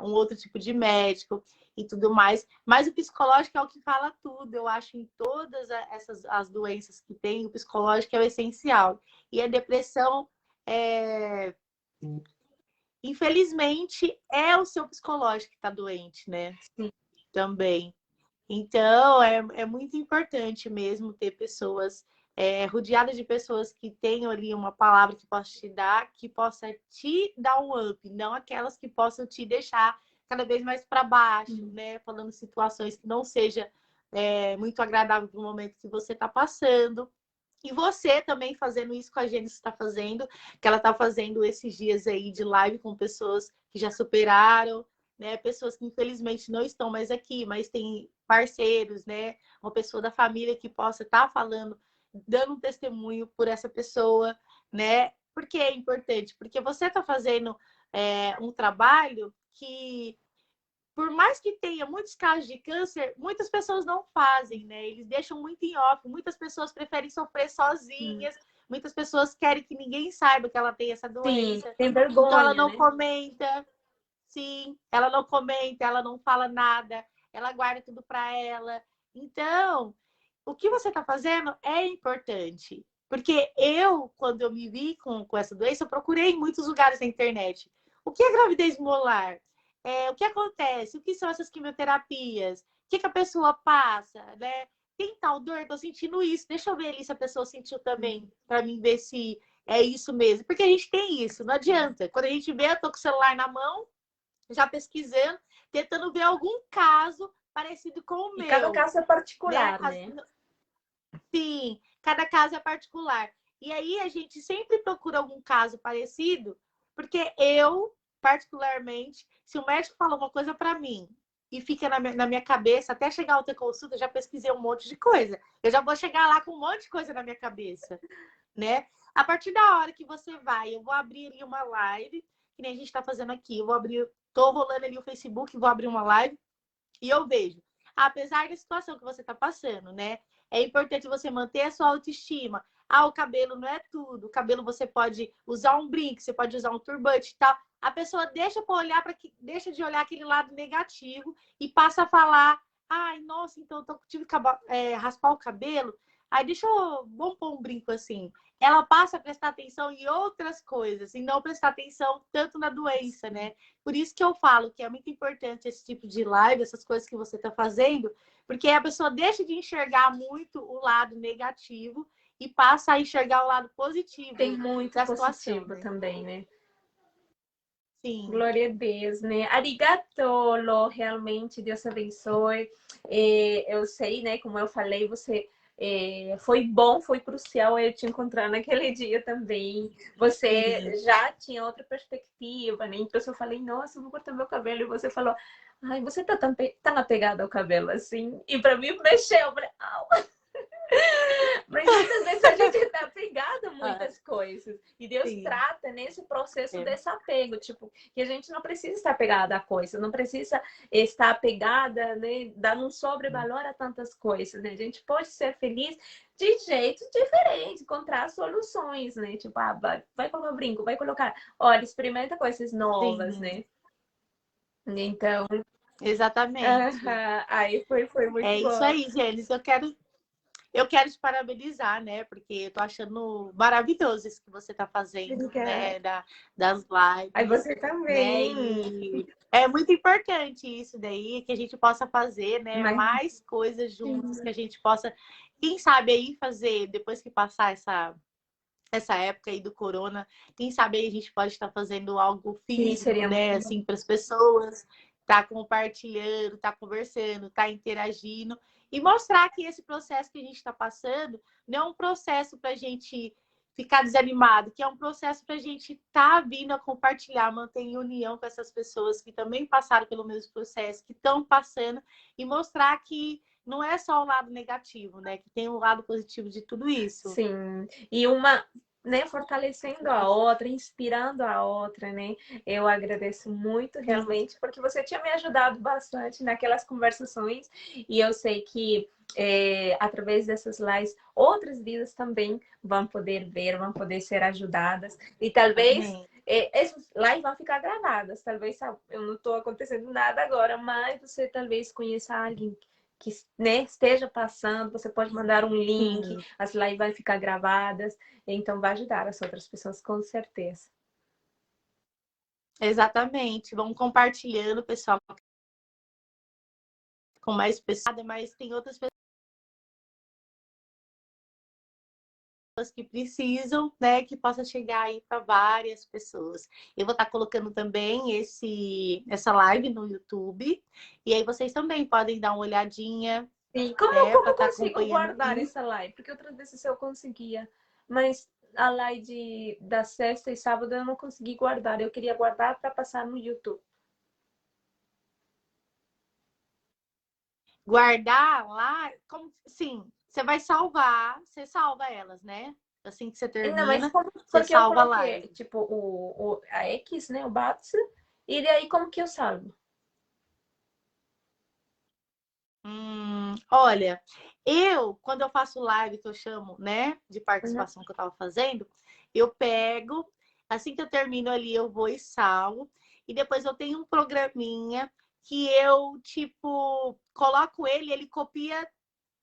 um outro tipo de médico e tudo mais. Mas o psicológico é o que fala tudo. Eu acho em todas essas as doenças que tem, o psicológico é o essencial. E a depressão, infelizmente, é o seu psicológico que está doente, né? Sim. Também. Então, é muito importante mesmo ter pessoas rodeadas de pessoas que tenham ali uma palavra que possa te dar, que possa te dar um up, não aquelas que possam te deixar cada vez mais para baixo, Uhum. né? Falando situações que não seja muito agradável para o momento que você está passando. E você também fazendo isso com a gente está fazendo, que ela está fazendo esses dias aí de live com pessoas que já superaram, né? Pessoas que infelizmente não estão mais aqui, mas tem parceiros, né? Uma pessoa da família que possa estar falando, dando um testemunho por essa pessoa, né? Por que é importante? Porque você está fazendo um trabalho que, por mais que tenha muitos casos de câncer, muitas pessoas não fazem, né? Eles deixam muito em off. Muitas pessoas preferem sofrer Uhum. sozinhas. Muitas pessoas querem que ninguém saiba que ela tem essa Sim, doença. tem Então ela vergonha, não né? comenta. Sim, ela não comenta, ela não fala nada. Ela guarda tudo para ela. Então, o que você está fazendo é importante. Porque eu, quando eu me vi com essa doença, eu procurei em muitos lugares na internet. O que é gravidez molar? O que acontece? O que são essas quimioterapias? O que a pessoa passa? Né? Tem tal dor? Estou sentindo isso. Deixa eu ver ali se a pessoa sentiu também, para mim ver se é isso mesmo. Porque a gente tem isso, não adianta. Quando a gente vê, eu tô com o celular na mão, já pesquisando, tentando ver algum caso parecido com o E cada meu, caso é né? particular, né? Sim, cada caso é particular. E aí a gente sempre procura algum caso parecido, porque eu, particularmente, se o médico fala uma coisa para mim e fica na minha cabeça, até chegar ao ter consulta, eu já pesquisei um monte de coisa. Eu já vou chegar lá com um monte de coisa na minha cabeça, né? A partir da hora que você vai, eu vou abrir ali uma live, que nem a gente está fazendo aqui, eu vou abrir, tô rolando ali o Facebook, vou abrir uma live e eu vejo, apesar da situação que você está passando, né? é importante você manter a sua autoestima. Ah, o cabelo não é tudo. O cabelo você pode usar um brinco, você pode usar um turbante e tal. A pessoa deixa de olhar aquele lado negativo e passa a falar: ai, nossa, então eu tive que raspar o cabelo. Aí vamos pôr um brinco assim. Ela passa a prestar atenção em outras coisas e não prestar atenção tanto na doença, né? Por isso que eu falo que é muito importante esse tipo de live, essas coisas que você está fazendo, porque a pessoa deixa de enxergar muito o lado negativo e passa a enxergar o lado positivo Tem muito da situação, positivo né? também, né? Sim. Glória a Deus, né? Arigato, Lô, realmente, Deus abençoe. Eu sei, né, como eu falei, você foi bom, foi crucial eu te encontrar naquele dia também. Sim. Você já tinha outra perspectiva, né? Então eu falei, nossa, eu vou cortar meu cabelo. E você falou, ai, você tá tão apegada ao cabelo assim. E para mim mexeu, eu falei, au. Mas muitas vezes a gente está apegado a muitas coisas. E Deus Sim. trata nesse processo É. desse apego, tipo, que a gente não precisa estar apegada a coisa, não precisa estar apegada, né, dar um sobrevalor a tantas coisas, né? A gente pode ser feliz de jeitos diferentes, encontrar soluções, né? Tipo, vai colocar brinco, vai colocar, olha, experimenta coisas novas, Sim. né? Então, Exatamente. aí foi É muito isso bom. aí, Gênesis. Eu quero te parabenizar, né? Porque eu tô achando maravilhoso isso que você tá fazendo, Obrigada. né? Das Aí lives, você né? também. E é muito importante isso daí, que a gente possa fazer, né? Mas, Mais coisas juntos, que a gente possa, quem sabe aí fazer, depois que passar essa época aí do corona, quem sabe aí a gente pode estar fazendo algo sim, físico, seria né? muito bom. Assim, para as pessoas, tá compartilhando, tá conversando, tá interagindo e mostrar que esse processo que a gente está passando não é um processo para a gente ficar desanimado, que é um processo para a gente estar vindo a compartilhar, manter em união com essas pessoas que também passaram pelo mesmo processo, que estão passando e mostrar que não é só o lado negativo, né? Que tem um lado positivo de tudo isso. Sim, e uma, né, fortalecendo a outra, inspirando a outra, né? Eu agradeço muito realmente, porque você tinha me ajudado bastante naquelas conversações, e eu sei que através dessas lives, outras vidas também vão poder ver, vão poder ser ajudadas, e talvez Amém. essas lives vão ficar gravadas, talvez eu não estou acontecendo nada agora, mas você talvez conheça alguém que, né, esteja passando, você pode mandar um link, Sim, as lives vão ficar gravadas, então vai ajudar as outras pessoas com certeza. exatamente. Vamos compartilhando, pessoal, com mais pessoas, mas tem outras pessoas que precisam, né, que possa chegar aí para várias pessoas. Eu vou estar colocando também essa live no YouTube, e aí vocês também podem dar uma olhadinha, Sim, né, como para eu estar consigo acompanhando guardar aqui. essa live? Porque outras vezes eu conseguia, mas a live da sexta e sábado eu não consegui guardar, eu queria guardar para passar no YouTube. Guardar lá, como, sim, você vai salvar, você salva elas, né? Assim que você Não, mas termina, como, você porque eu salva a coloquei, live. tipo, a X, né, o Bats, e daí como que eu salvo? Olha, quando eu faço live, que eu chamo, né, de Uhum. participação que eu tava fazendo, eu pego, assim que eu termino ali, eu vou e salvo, e depois eu tenho um programinha que eu, tipo, coloco ele copia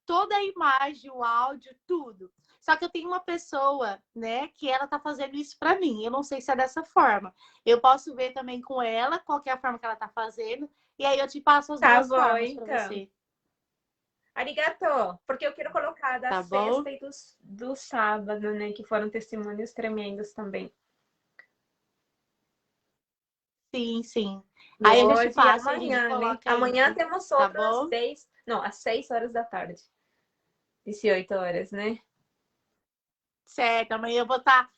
toda a imagem, o áudio, tudo. Só que eu tenho uma pessoa, né, que ela tá fazendo isso para mim. Eu não sei se é dessa forma. Eu posso ver também com ela qual que é a forma que ela tá fazendo, e aí eu te passo as Tá duas bom, formas para então. você, Arigato, porque eu quero colocar da tá bom? sexta e do sábado, né? Que foram testemunhos tremendos também. Sim, sim. E Aí eu já te hoje e passo e a gente amanhã, né? coloca Amanhã aí, temos tá outro às bom? 10, não, às 6 horas da tarde. 18 horas, né? Certo, amanhã eu vou estar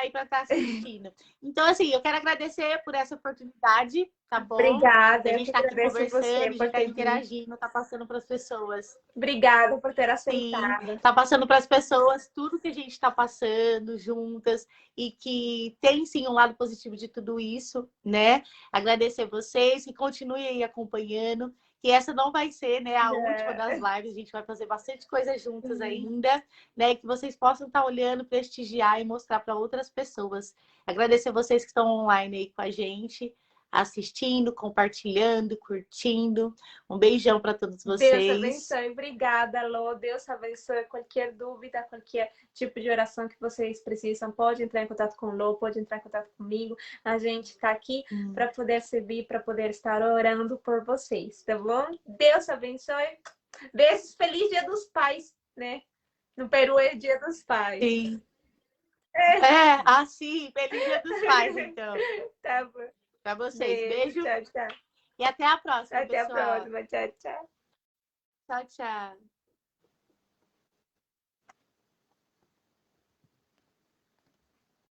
aí para estar assistindo. Então, assim, eu quero agradecer por essa oportunidade, tá bom? Obrigada, Da eu gente que estar aqui agradeço você conversando, de por estar ter vindo. interagindo, estar passando para as pessoas. Obrigada por ter Sim, aceitado. tá passando para as pessoas tudo que a gente está passando juntas e que tem sim um lado positivo de tudo isso, né? Agradecer vocês e continue aí acompanhando, que essa não vai ser, né, a última das lives, a gente vai fazer bastante coisa juntas ainda, né, que vocês possam estar olhando, prestigiar e mostrar para outras pessoas. Agradecer vocês que estão online aí com a gente, assistindo, compartilhando, curtindo. Um beijão para todos Deus vocês. abençoe. Obrigada, Lô. Deus abençoe. Qualquer dúvida, qualquer tipo de oração que vocês precisam, pode entrar em contato com o Lô, pode entrar em contato comigo. A gente está aqui para poder servir, para poder estar orando por vocês, tá bom? Deus abençoe. Beijos. Feliz Dia dos Pais, né? No Peru é Dia dos Pais. Sim. Sim. Feliz Dia dos Pais, então. Tá bom. Para vocês. Beijo. Tchau, tchau. E até a próxima, Até pessoal. a próxima. Tchau, tchau. Tchau, tchau.